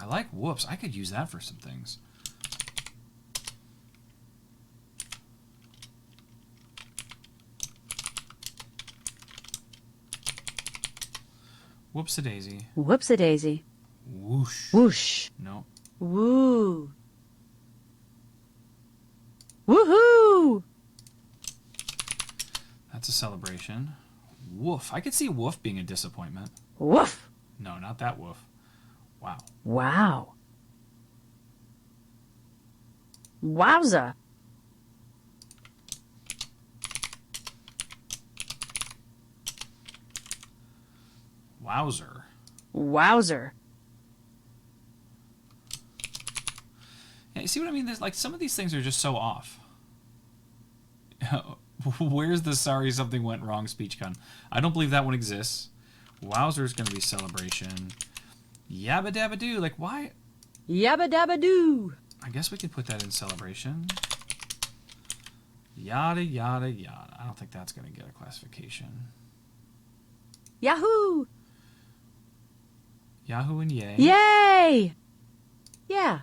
I like whoops. I could use that for some things. Whoops-a-daisy. Whoops-a-daisy. Whoosh. Whoosh. No. Woo. Woohoo! That's a celebration. Woof. I could see woof being a disappointment. Woof. No, not that woof. Wow. Wow. Wowza. Wowzer. Wowzer. Yeah, you see what I mean? There's like some of these things are just so off. Where's the sorry something went wrong speech gun? I don't believe that one exists. Wowzer is going to be celebration. Yabba dabba doo. Like, why? Yabba dabba doo. I guess we could put that in celebration. Yada, yada, yada. I don't think that's going to get a classification. Yahoo! Yahoo and yay. Yay! Yeah.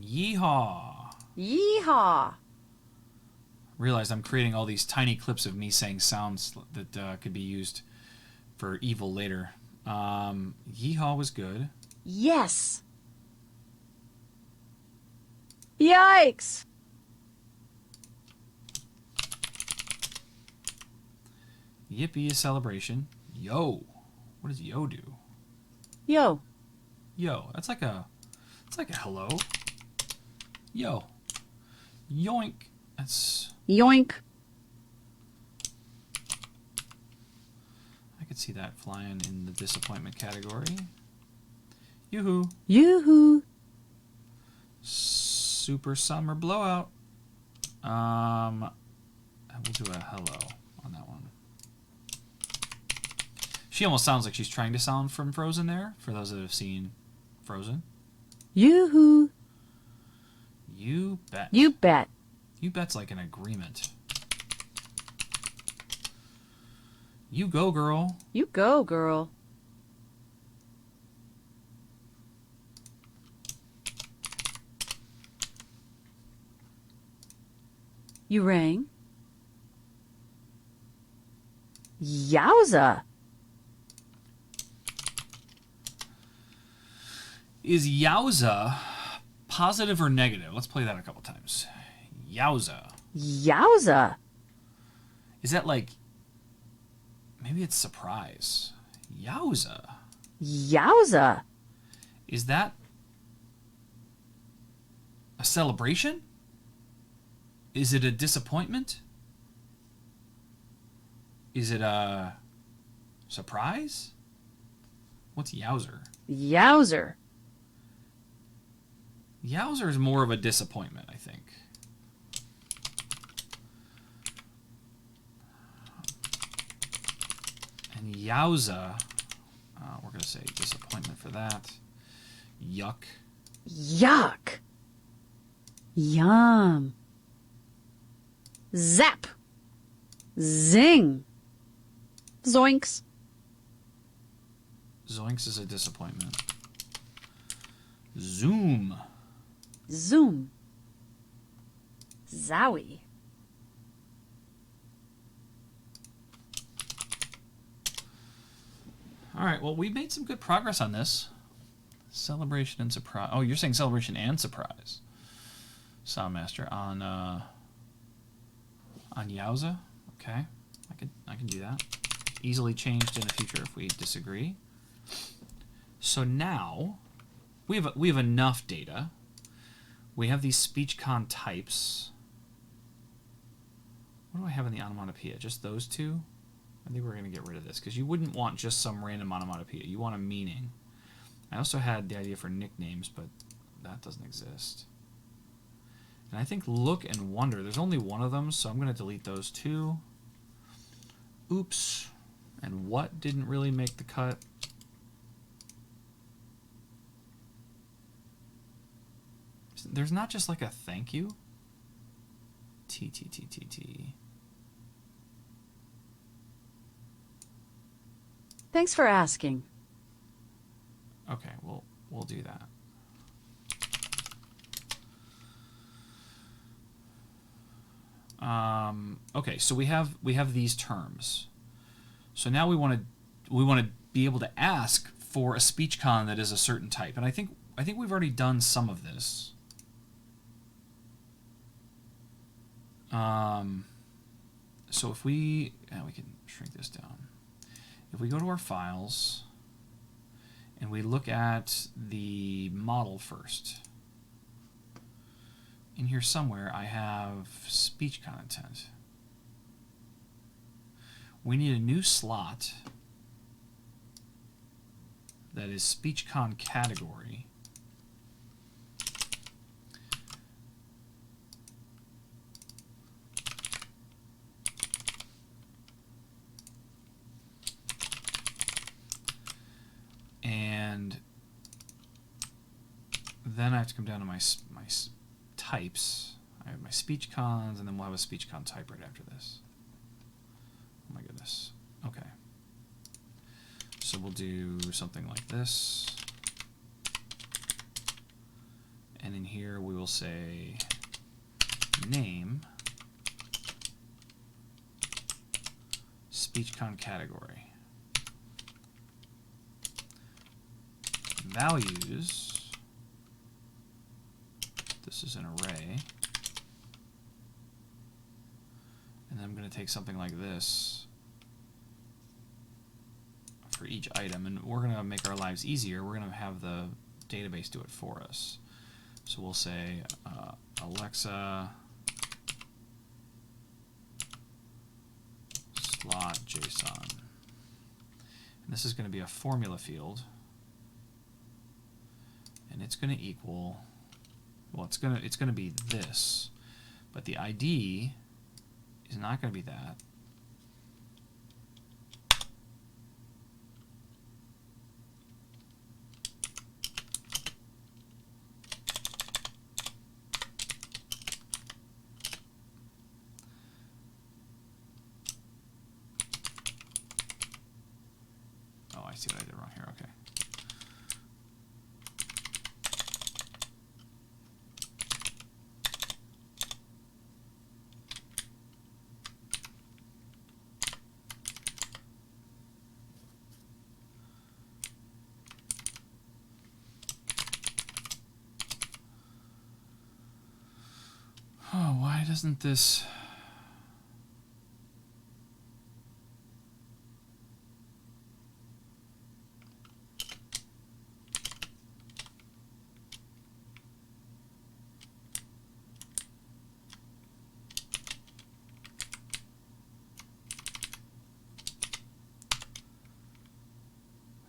Yeehaw. Yeehaw. Realized I'm creating all these tiny clips of me saying sounds that could be used for evil later. Yeehaw was good. Yes. Yikes. Yippee is celebration. Yo. What does yo do? Yo. Yo. It's like a hello. Yo. Yoink. That's... Yoink. I could see that flying in the disappointment category. Yoo-hoo. Yoo-hoo. Super summer blowout. We'll do a hello on that one. She almost sounds like she's trying to sound from Frozen there, for those that have seen Frozen. Yoo-hoo. You bet. You bet. You bet's like an agreement. You go, girl. You go, girl. You rang? Yowza! Is yowza positive or negative? Let's play that a couple times. Yowza. Yowza! Is that like... Maybe it's surprise. Yowza. Yowza! Is that a celebration? Is it a disappointment? Is it a surprise? What's yowzer? Yowzer! Yowzer is more of a disappointment, I think. And yowza, we're going to say disappointment for that. Yuck. Yuck! Yum! Zap! Zing! Zoinks! Zoinks is a disappointment. Zoom. Zoom! Zowie! All right, well, we made some good progress on this. Celebration and surprise. Oh, you're saying celebration and surprise. Soundmaster on Yowza. Okay, I can do that. Easily changed in the future if we disagree. So now we have enough data. We have these SpeechCon types. What do I have in the onomatopoeia? Just those two? I think we're going to get rid of this because you wouldn't want just some random onomatopoeia. You want a meaning. I also had the idea for nicknames, but that doesn't exist. And I think look and wonder, there's only one of them, so I'm going to delete those two. Oops. And what didn't really make the cut? There's not just like a thank you. T. Thanks for asking. Okay, we'll do that. Okay, so we have these terms. So now we want to be able to ask for a SpeechCon that is a certain type, and I think we've already done some of this. So if we can shrink this down. If we go to our files and we look at the model first, in here somewhere I have speech content. We need a new slot that is SpeechCon category. And then I have to come down to my types. I have my SpeechCons, and then we'll have a SpeechCon type right after this. Oh my goodness. Okay. So we'll do something like this. And in here we will say name SpeechCon category. Values, this is an array, and then I'm going to take something like this for each item, and we're going to make our lives easier. We're going to have the database do it for us. So we'll say Alexa slot JSON, and this is going to be a formula field. And it's going to equal, well, it's going to be this, but the ID is not going to be that. Oh, I see what I did wrong here. Okay. doesn't this...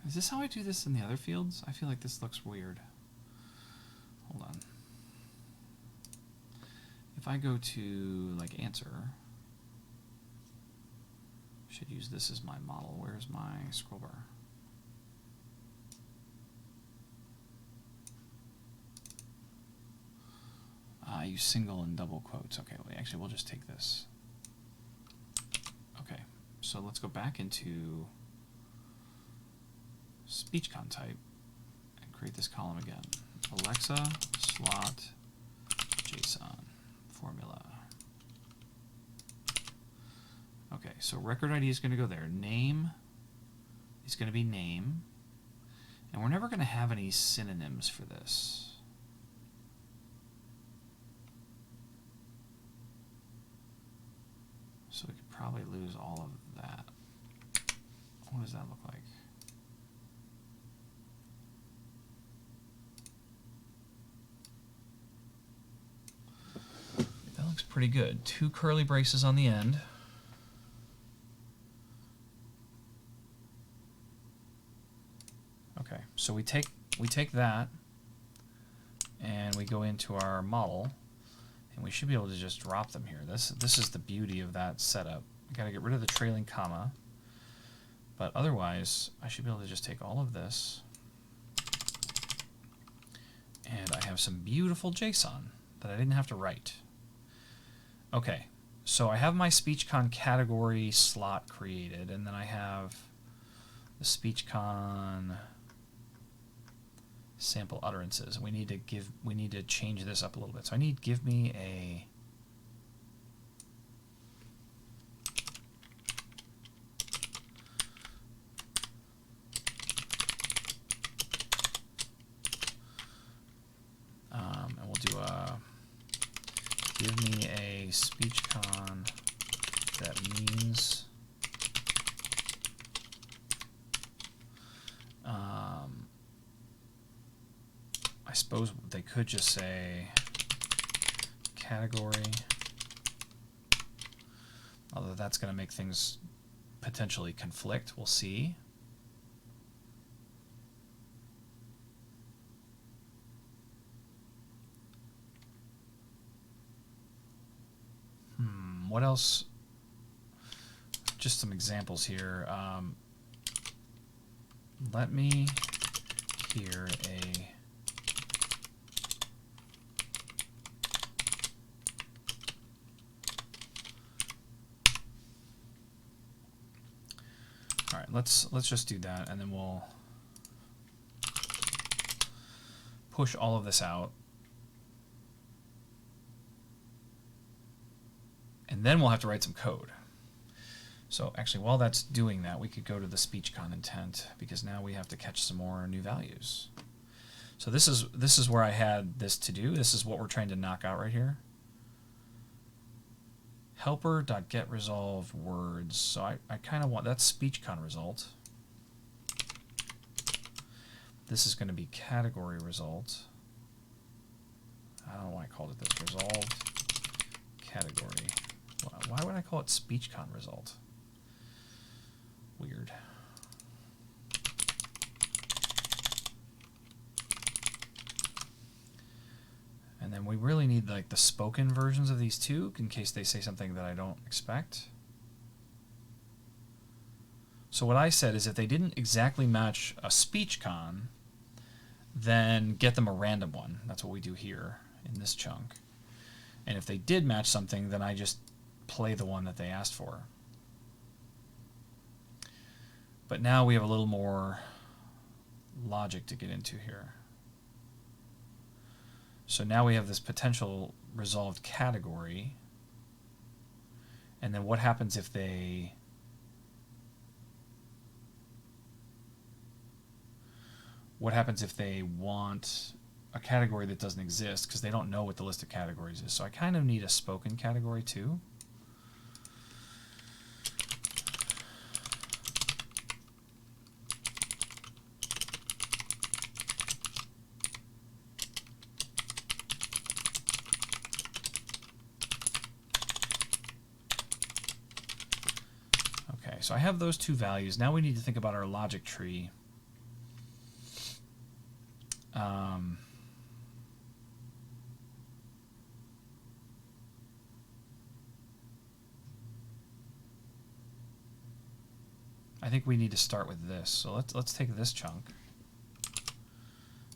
Is this how I do this in the other fields? I feel like this looks weird. Hold on. If I go to like answer, I should use this as my model. Where's my scroll bar? I use single and double quotes. Okay, well, actually we'll just take this. Okay, so let's go back into SpeechCon type and create this column again. Alexa slot JSON formula. Okay, so record ID is going to go there. Name is going to be name. And we're never going to have any synonyms for this. So we could probably lose all of that. What does that look like? That looks pretty good. 2 curly braces on the end. Okay, so we take that and we go into our model, and we should be able to just drop them here. This is the beauty of that setup. I got to get rid of the trailing comma, but otherwise I should be able to just take all of this, and I have some beautiful JSON that I didn't have to write. Okay, so I have my SpeechCon category slot created, and then I have the SpeechCon sample utterances. We need to change this up a little bit. So I need give me a and we'll do a give me a SpeechCon that means I suppose they could just say category, although that's going to make things potentially conflict. We'll see. What else? Just some examples here. Let me hear a all right, let's just do that, and then we'll push all of this out. And then we'll have to write some code. So actually, while that's doing that, we could go to the SpeechCon intent, because now we have to catch some more new values. So this is where I had this to do. This is what we're trying to knock out right here. Helper.getResolved words. So I kind of want, that's SpeechCon result. This is going to be category result. I don't know why I called it this. Resolved category. Why would I call it SpeechCon result? Weird. And then we really need like the spoken versions of these two in case they say something that I don't expect. So what I said is if they didn't exactly match a SpeechCon, then get them a random one. That's what we do here in this chunk. And if they did match something, then I just play the one that they asked for. But now we have a little more logic to get into here. So now we have this potential resolved category. And then what happens if they want a category that doesn't exist because they don't know what the list of categories is. So I kind of need a spoken category too. Okay, so I have those two values. Now we need to think about our logic tree. I think we need to start with this. So let's take this chunk.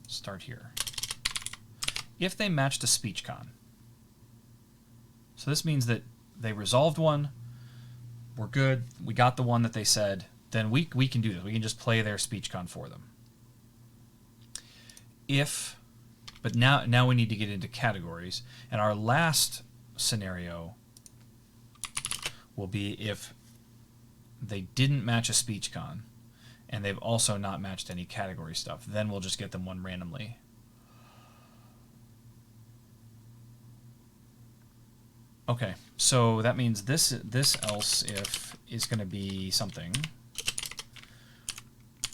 Start here. If they matched a SpeechCon, so this means that they resolved one, we're good, we got the one that they said, then we can do this. We can just play their SpeechCon for them. But now we need to get into categories, and our last scenario will be if they didn't match a SpeechCon, and they've also not matched any category stuff. Then we'll just get them one randomly. Okay, so that means this else if is going to be something,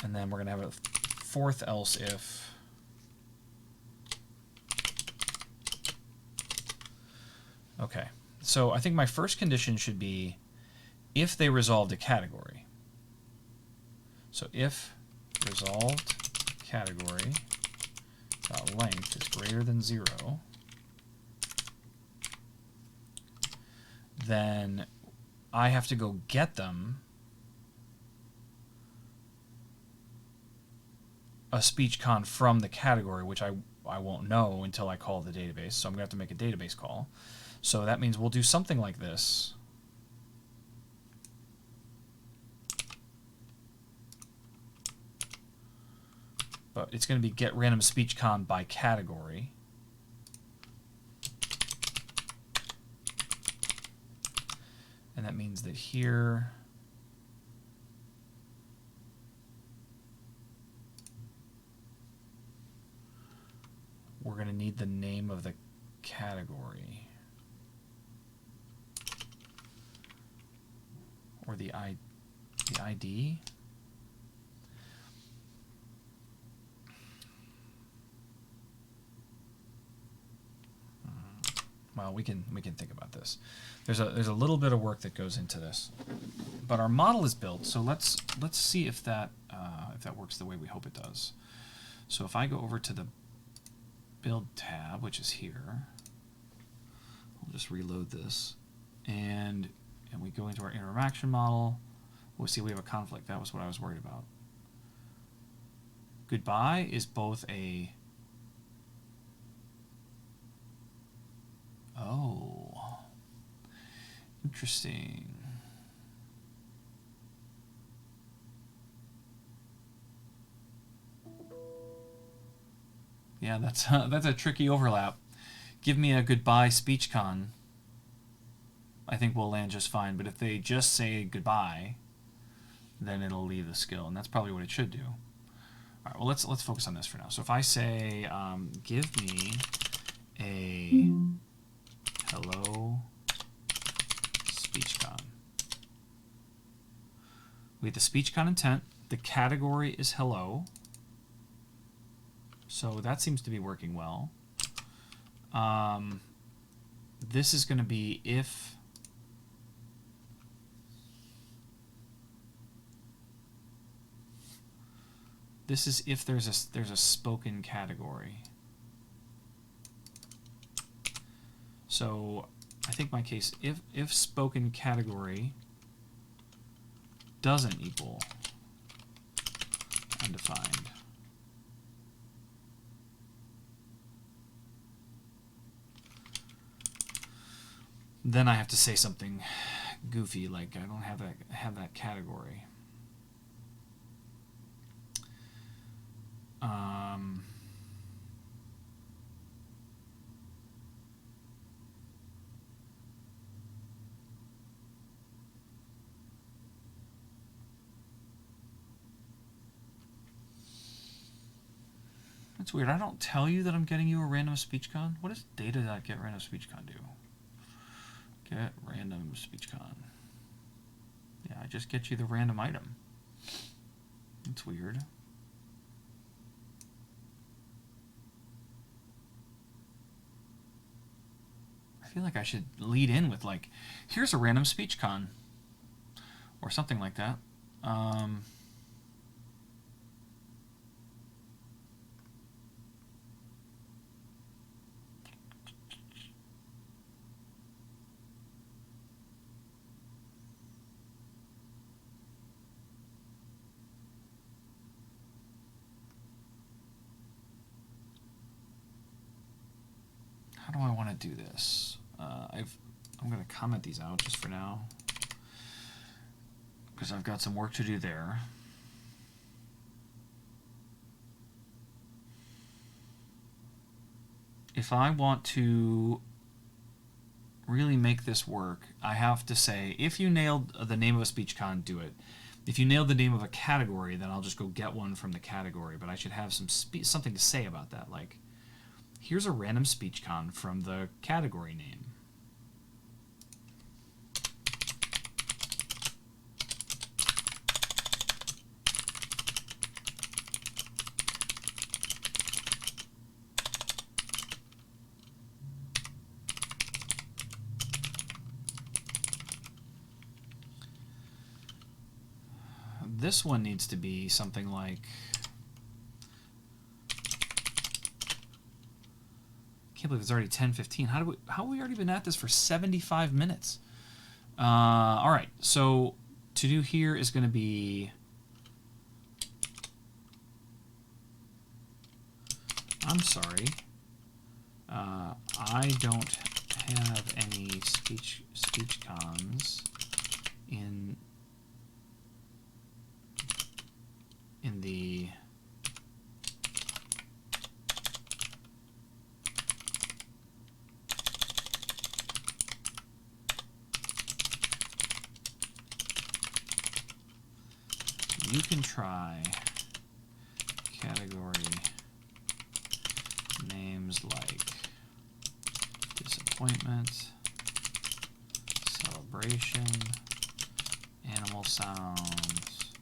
and then we're going to have a fourth else if. Okay, so I think my first condition should be if they resolved a category. So if resolved category length is greater than 0, then I have to go get them a SpeechCon from the category, which I won't know until I call the database. So I'm going to have to make a database call. So that means we'll do something like this. But it's going to be get random SpeechCon by category. And that means that here we're going to need the name of the category or the ID. Well, we can think about this. There's a little bit of work that goes into this, but our model is built. So let's see if that works the way we hope it does. So if I go over to the Build tab, which is here, I'll just reload this, and we go into our interaction model. We'll see we have a conflict. That was what I was worried about. Goodbye is both a Oh, interesting. Yeah, that's a tricky overlap. Give me a goodbye SpeechCon. I think we'll land just fine. But if they just say goodbye, then it'll leave the skill, and that's probably what it should do. All right. Well, let's focus on this for now. So if I say, give me a hello SpeechCon. We get the SpeechCon intent. The category is hello. So that seems to be working well. This is going to be if there's a spoken category. So I think my case, if spoken category doesn't equal undefined, then I have to say something goofy like I don't have that category. That's weird. I don't tell you that I'm getting you a random SpeechCon. What does data.getRandomSpeechCon do? Get random SpeechCon. Yeah, I just get you the random item. That's weird. I feel like I should lead in with like, here's a random SpeechCon. Or something like that. How do I want to do this? I'm going to comment these out just for now, because I've got some work to do there. If I want to really make this work, I have to say, if you nailed the name of a SpeechCon, do it. If you nailed the name of a category, then I'll just go get one from the category, but I should have something to say about that, like, here's a random SpeechCon from the category name. This one needs to be something like, I can't believe it's already 10:15. How have we already been at this for 75 minutes? All right, so to do here is going to be, I'm sorry, I don't have any SpeechCons in the you can try category names like disappointment, celebration, animal sounds,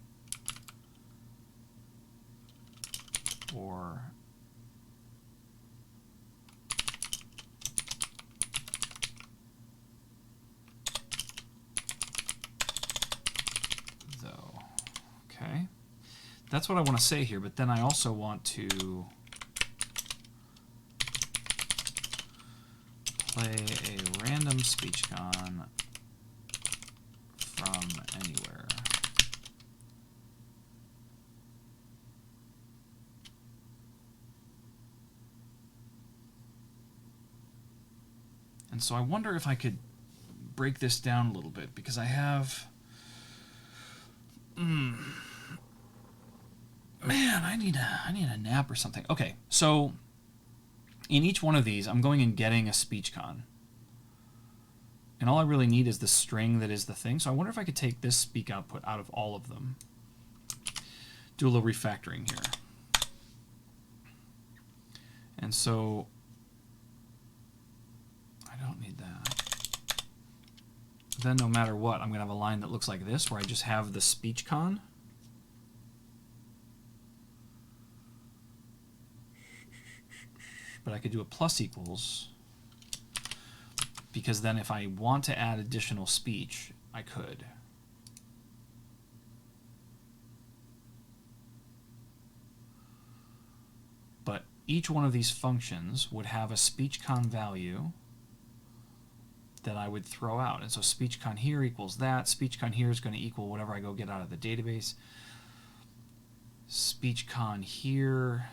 or though. Okay, that's what I want to say here, but then I also want to play a random SpeechCon from anywhere. And so I wonder if I could break this down a little bit, because I have, man, I need a nap or something. Okay, so in each one of these, I'm going and getting a SpeechCon. And all I really need is the string that is the thing. So I wonder if I could take this speak output out of all of them. Do a little refactoring here. And so I don't need that. Then no matter what, I'm going to have a line that looks like this, where I just have the SpeechCon. But I could do a plus equals, because then if I want to add additional speech, I could. But each one of these functions would have a SpeechCon value that I would throw out. And so SpeechCon here equals that. SpeechCon here is going to equal whatever I go get out of the database. SpeechCon here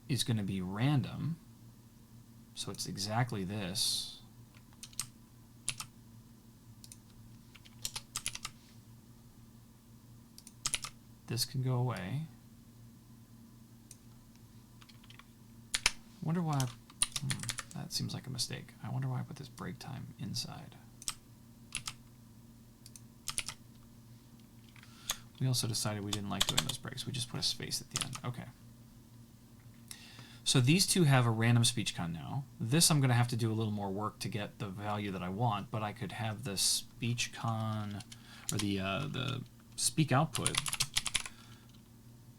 is going to be random. So it's exactly this. This can go away. Wonder why that seems like a mistake. I wonder why I put this break time inside. We also decided we didn't like doing those breaks. We just put a space at the end. Okay. So these two have a random SpeechCon now. This I'm going to have to do a little more work to get the value that I want, but I could have the SpeechCon, or the speak output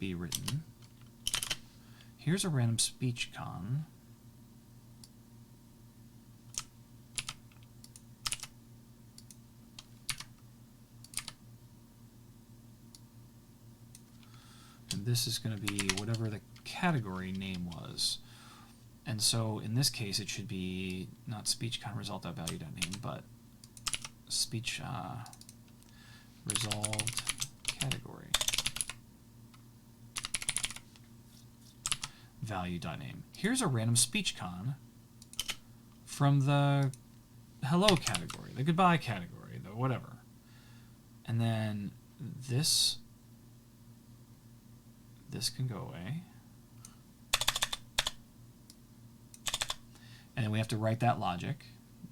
be written. Here's a random SpeechCon. And this is going to be whatever the category name was. And so in this case, it should be not SpeechCon result.value.name, but speech resolved category value.name. Here's a random SpeechCon from the hello category, the goodbye category, the whatever. And then this can go away. And then we have to write that logic.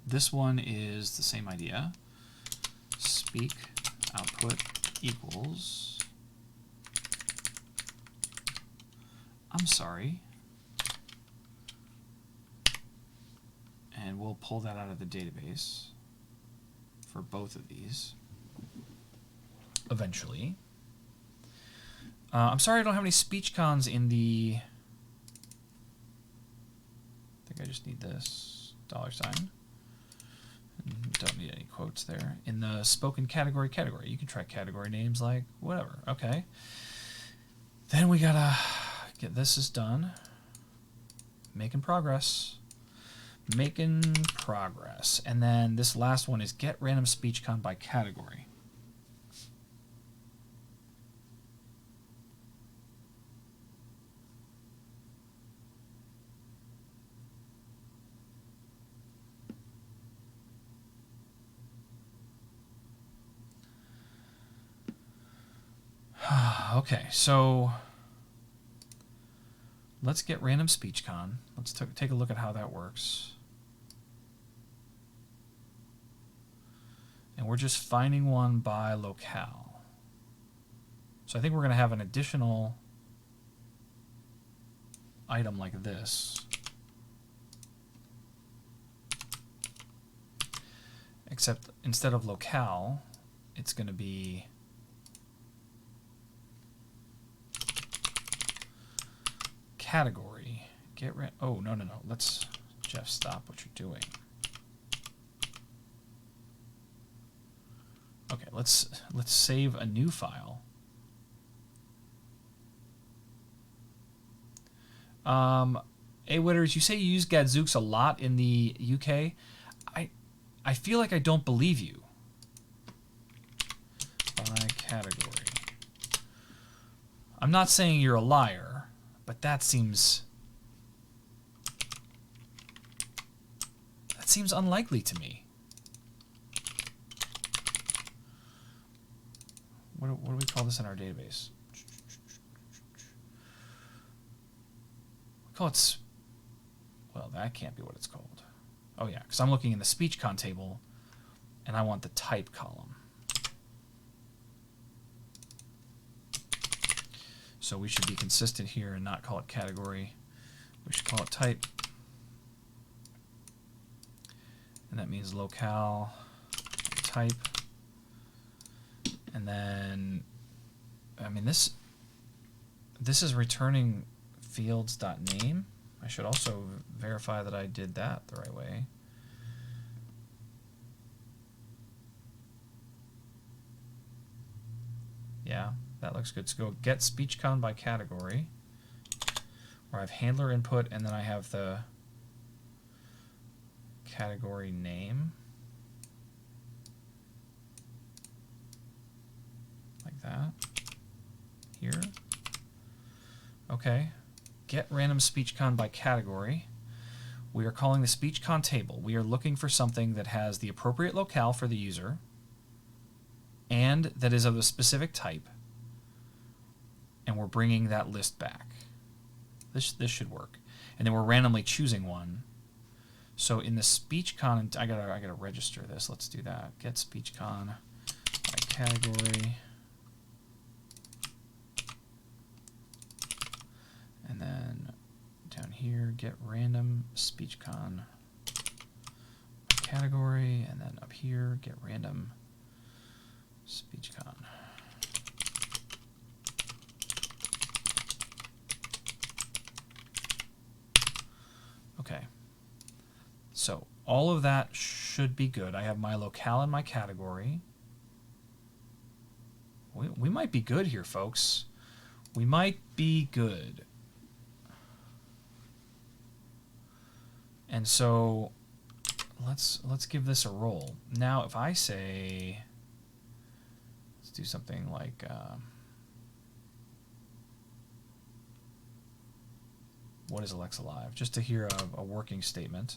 This one is the same idea. Speak output equals, I'm sorry. And we'll pull that out of the database for both of these eventually. I'm sorry I don't have any SpeechCons in the... I think I just need this $sign. Don't need any quotes there. In the spoken category, you can try category names like whatever. Okay. Then we gotta get this is done. Making progress. Making progress. And then this last one is get random SpeechCon by category. Okay, so let's get random SpeechCon. Let's take a look at how that works. And we're just finding one by locale. So I think we're going to have an additional item like this. Except instead of locale, it's going to be category. Get rid. Oh, no. Let's, Jeff, stop what you're doing. Okay, let's save a new file. Witters, you say you use Gadzooks a lot in the UK. I feel like I don't believe you. By category. I'm not saying you're a liar, but that seems unlikely to me. What do we call this in our database? We call it, well, that can't be what it's called. Oh yeah, because I'm looking in the SpeechCon table, and I want the type column. So we should be consistent here and not call it category. We should call it type. And that means locale type. And then, I mean, this is returning fields.name. I should also verify that I did that the right way. Yeah, that looks good. So go get SpeechCon by category, where I have handler input, and then I have the category name. Like that. Here. Okay. Get random SpeechCon by category. We are calling the SpeechCon table. We are looking for something that has the appropriate locale for the user and that is of a specific type. And we're bringing that list back. This should work. And then we're randomly choosing one. So in the SpeechCon, I gotta register this. Let's do that. Get SpeechCon by category. And then down here, get random SpeechCon category, and then up here, get random SpeechCon. Okay. So all of that should be good. I have my locale and my category. We might be good here, folks. We might be good. And so let's give this a roll. Now, if I say, let's do something like what is Alexa Live? Just to hear a working statement.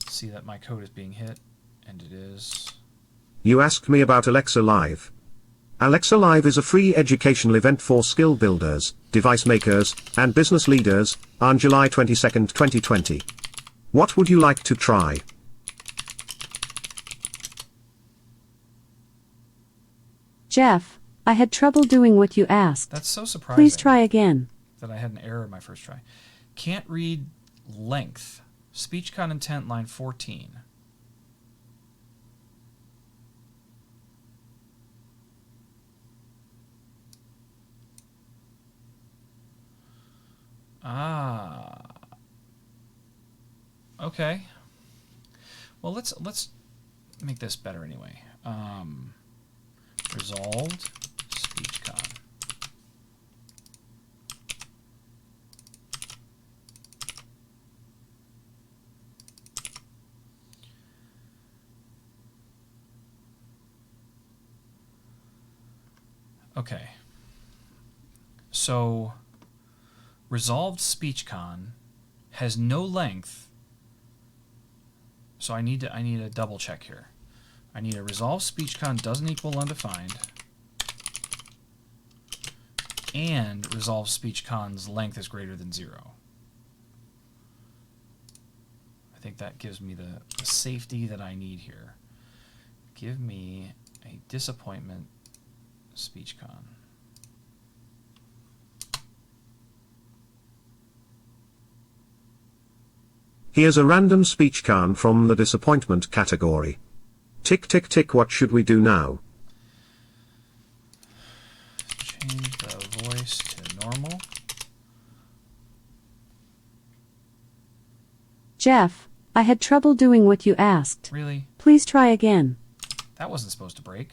See that my code is being hit, and it is. You asked me about Alexa Live. Alexa Live is a free educational event for skill builders, device makers, and business leaders, on July 22nd, 2020. What would you like to try? Jeff, I had trouble doing what you asked. That's so surprising. Please try again. That I had an error in my first try. Can't read length. SpeechCon intent, line 14. Ah. Okay. Well, let's make this better anyway. Resolved SpeechCon. Okay. So resolved SpeechCon has no length. So I need a double check here. I need a resolved SpeechCon doesn't equal undefined, and resolved SpeechCon's length is greater than 0. I think that gives me the safety that I need here. Give me a disappointment SpeechCon. Here's a random SpeechCon from the disappointment category. Tick tick tick, what should we do now? Change the voice to normal. Jeff, I had trouble doing what you asked. Really? Please try again. That wasn't supposed to break.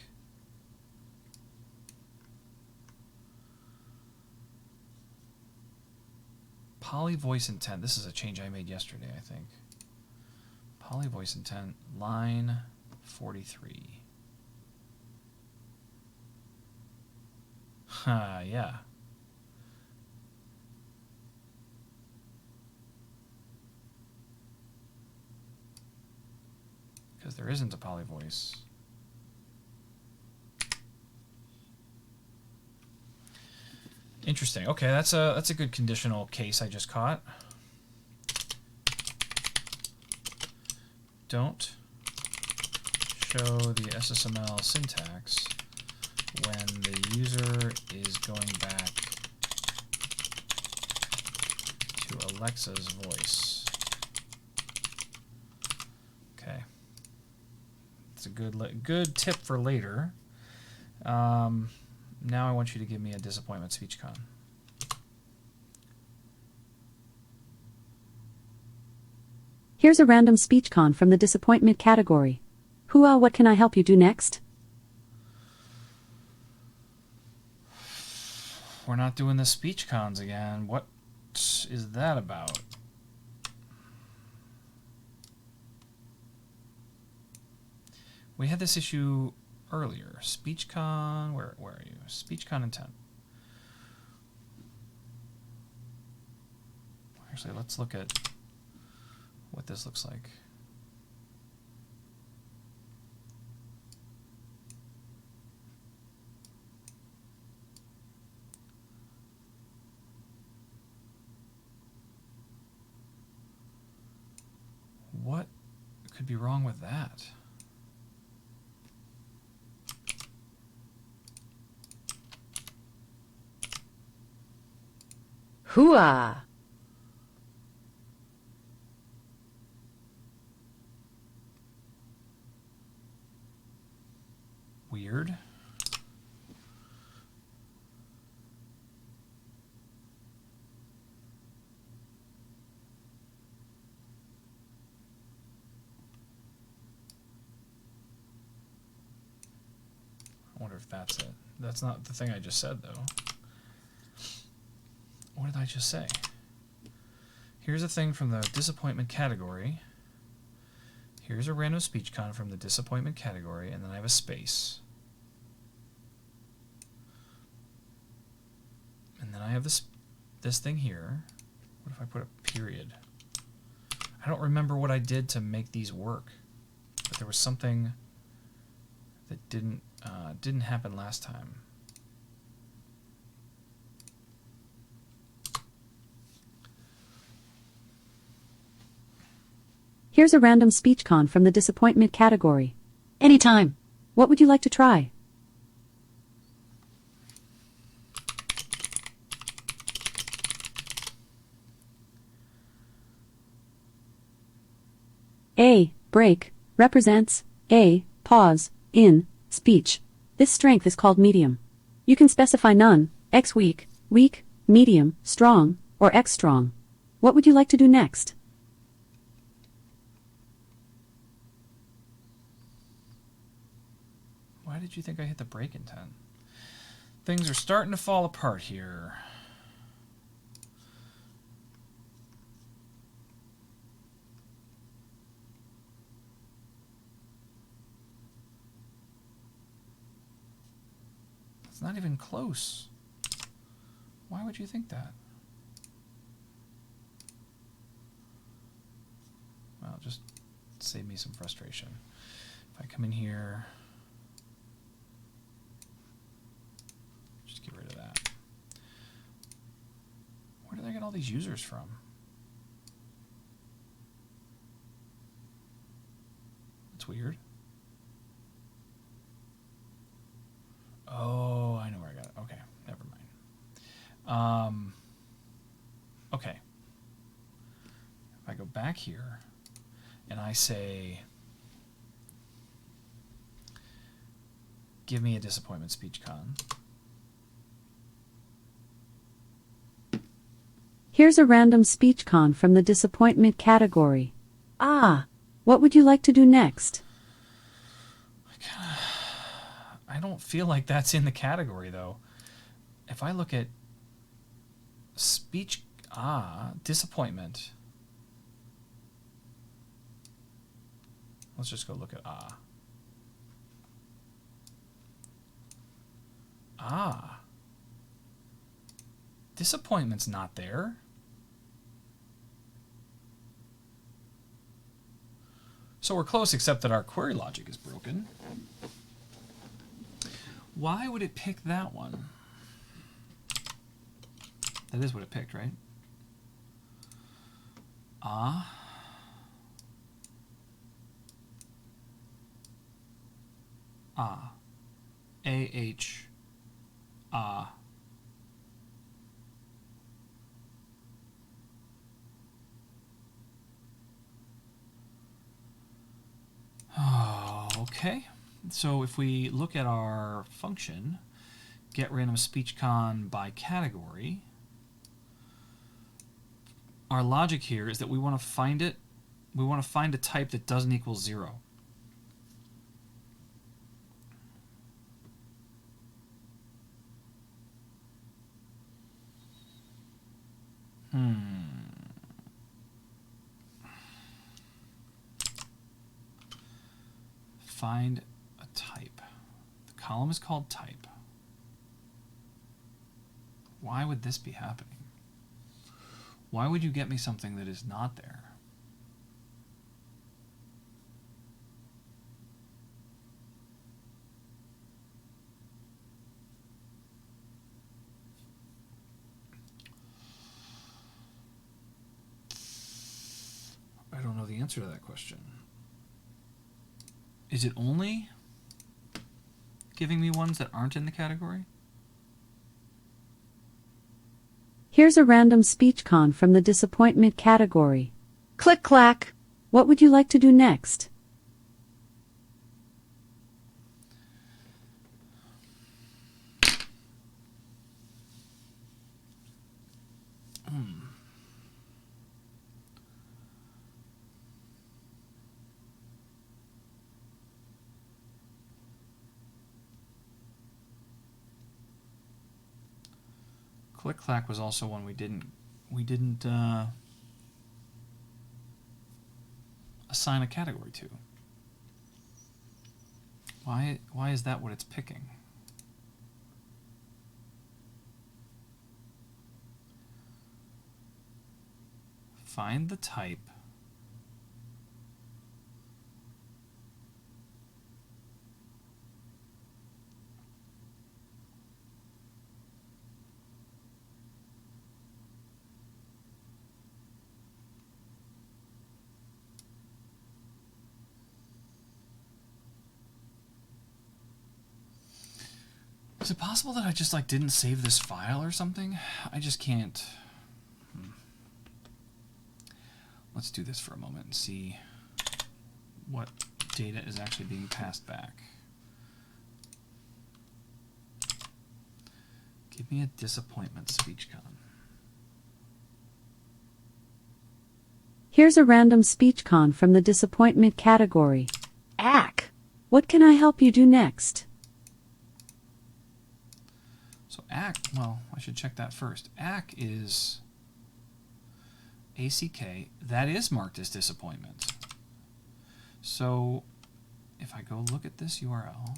Poly voice intent. This is a change I made yesterday, I think. Poly voice intent, line 43. Yeah. Because there isn't a poly voice. Interesting. Okay, that's a good conditional case I just caught. Don't show the SSML syntax when the user is going back to Alexa's voice. Okay. It's a good tip for later. Now I want you to give me a disappointment SpeechCon. Here's a random SpeechCon from the disappointment category. Hua, what can I help you do next? We're not doing the SpeechCons again. What is that about? We had this issue earlier. SpeechCon, where are you? SpeechCon intent. Actually, let's look at what this looks like. What could be wrong with that? Hooah! weird. I wonder if that's it. That's not the thing I just said, though. What did I just say? Here's a thing from the disappointment category. Here's a random speech con from the disappointment category, and then I have a space. And then I have this thing here. What if I put a period? I don't remember what I did to make these work, but there was something that didn't happen last time. Here's a random speech con from the disappointment category. Anytime. What would you like to try? A break represents a pause in speech. This strength is called medium. You can specify none, X weak, weak, medium, strong, or X strong. What would you like to do next? Why did you think I hit the break intent? Things are starting to fall apart here. It's not even close. Why would you think that? Well, just save me some frustration. If I come in here, just get rid of that. Where did I get all these users from? That's weird. Oh, I know where I got it. Okay, never mind. Okay. If I go back here and I say, give me a disappointment speech con. Here's a random speech con from the disappointment category. What would you like to do next? I don't feel like that's in the category, though. If I look at speech, disappointment. Let's just go look at disappointment's not there. So we're close, except that our query logic is broken. Why would it pick that one? That is what it picked, right? A-H, okay. So if we look at our function, get random speech con by category, our logic here is that we want to find it. We want to find a type that doesn't equal 0. Find a type. The column is called type. Why would this be happening? Why would you get me something that is not there? I don't know the answer to that question. Is it only giving me ones that aren't in the category? Here's a random speech con from the disappointment category. Click clack. What would you like to do next? Click Clack was also one we didn't assign a category to. Why is that what it's picking? Find the type. Is it possible that I just like didn't save this file or something? I just can't. Let's do this for a moment and see what data is actually being passed back. Give me a disappointment SpeechCon. Here's a random SpeechCon from the disappointment category. Ack! What can I help you do next? So ACK, well, I should check that first. ACK is ACK. That is marked as disappointment. So if I go look at this URL,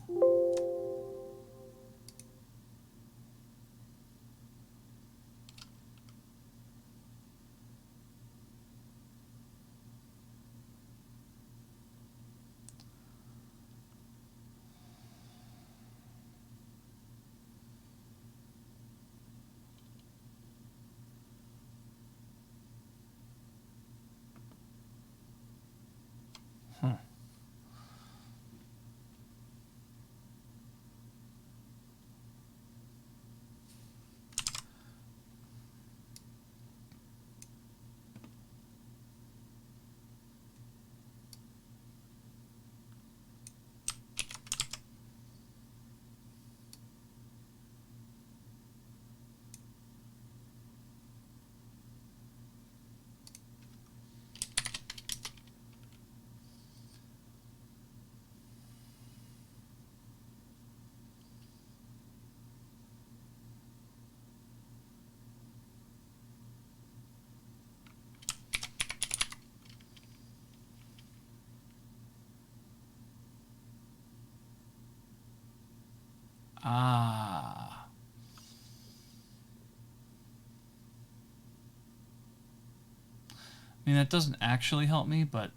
I mean, that doesn't actually help me, but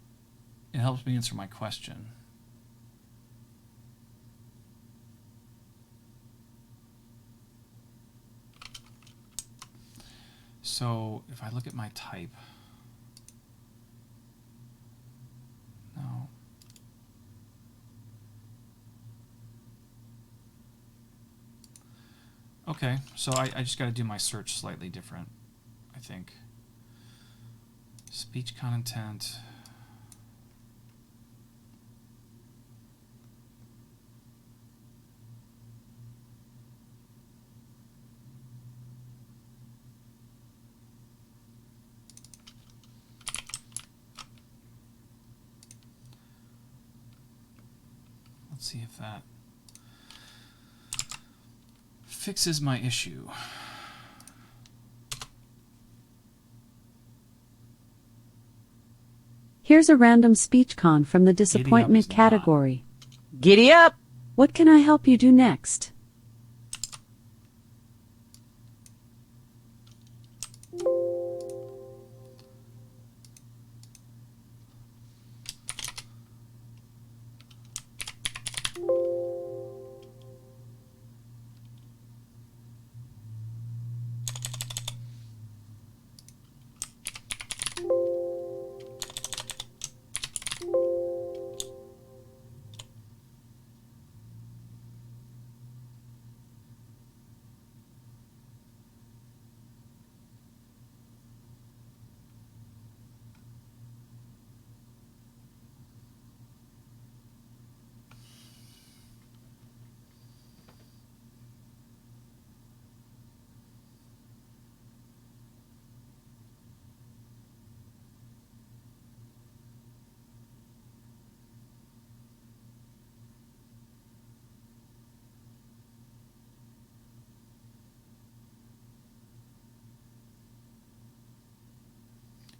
it helps me answer my question. So if I look at my type, no. Okay, so I just got to do my search slightly different, I think. Speech content. Let's see if that fixes my issue. Here's a random SpeechCon from the disappointment category. Giddy up! What can I help you do next?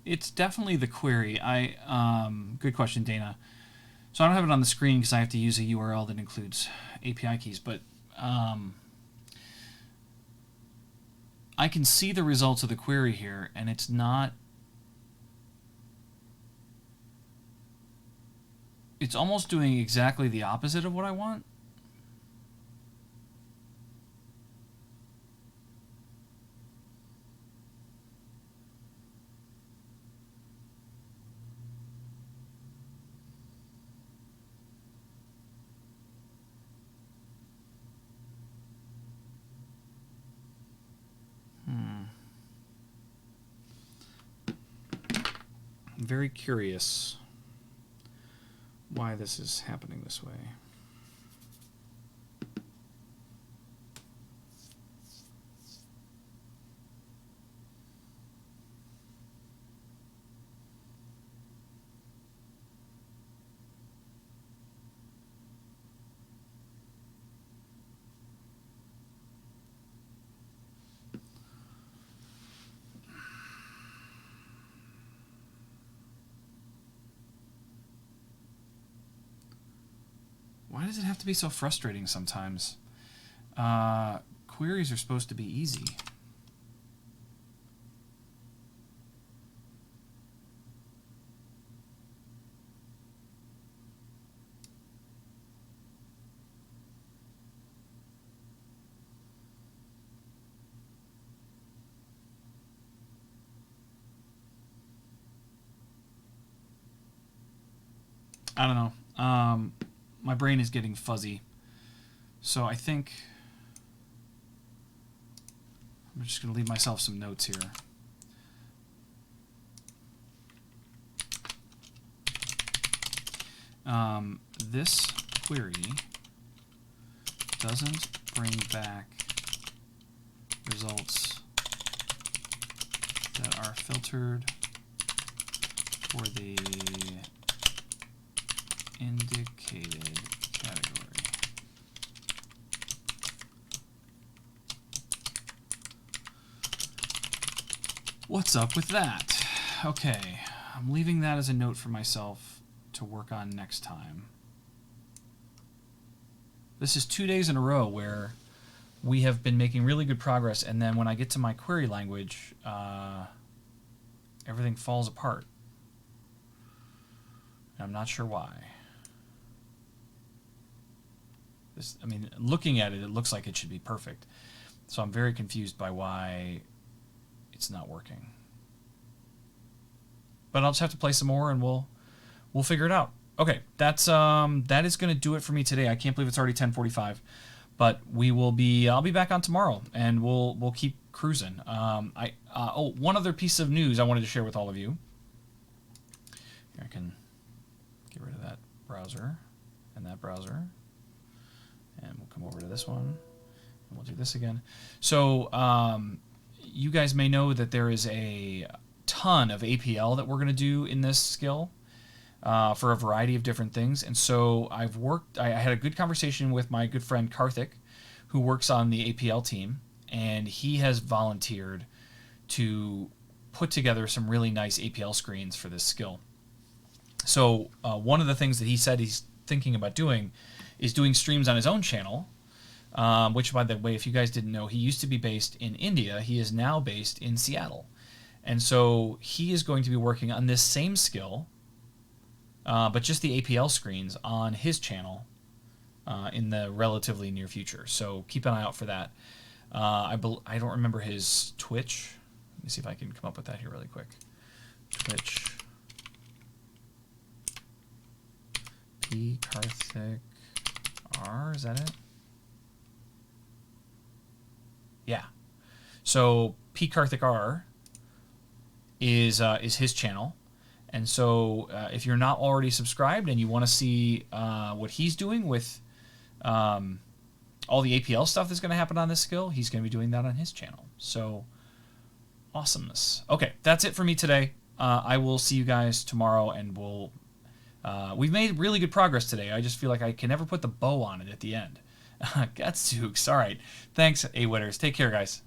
it's definitely the query. Good question, Dana. So I don't have it on the screen because I have to use a URL that includes API keys, but I can see the results of the query here, and it's not. It's almost doing exactly the opposite of what I want. I'm very curious why this is happening this way. Why does it have to be so frustrating sometimes? Queries are supposed to be easy. I don't know. My brain is getting fuzzy. So I think I'm just going to leave myself some notes here. This query doesn't bring back results that are filtered for the indicated category. What's up with that? Okay, I'm leaving that as a note for myself to work on next time. This is 2 days in a row where we have been making really good progress, and then when I get to my query language, everything falls apart. I'm not sure why. I mean, looking at it, it looks like it should be perfect. So I'm very confused by why it's not working. But I'll just have to play some more, and we'll figure it out. Okay, that is going to do it for me today. I can't believe it's already 10:45, but I'll be back on tomorrow, and we'll keep cruising. One other piece of news I wanted to share with all of you. Here, I can get rid of that browser and that browser. And we'll come over to this one, and we'll do this again. So you guys may know that there is a ton of APL that we're going to do in this skill for a variety of different things. And so I had a good conversation with my good friend Karthik, who works on the APL team, and he has volunteered to put together some really nice APL screens for this skill. So one of the things that he said he's thinking about doing is doing streams on his own channel, which, by the way, if you guys didn't know, he used to be based in India. He is now based in Seattle. And so he is going to be working on this same skill, but just the APL screens on his channel in the relatively near future. So keep an eye out for that. I don't remember his Twitch. Let me see if I can come up with that here really quick. Twitch. P. Karthik R, is that it? Yeah. So P. Karthik R is his channel, and so if you're not already subscribed and you want to see what he's doing with all the APL stuff that's going to happen on this skill, he's going to be doing that on his channel. So awesomeness. Okay, that's it for me today. I will see you guys tomorrow, and we've made really good progress today. I just feel like I can never put the bow on it at the end. Gadzooks. All right. Thanks, A-Witters. Take care, guys.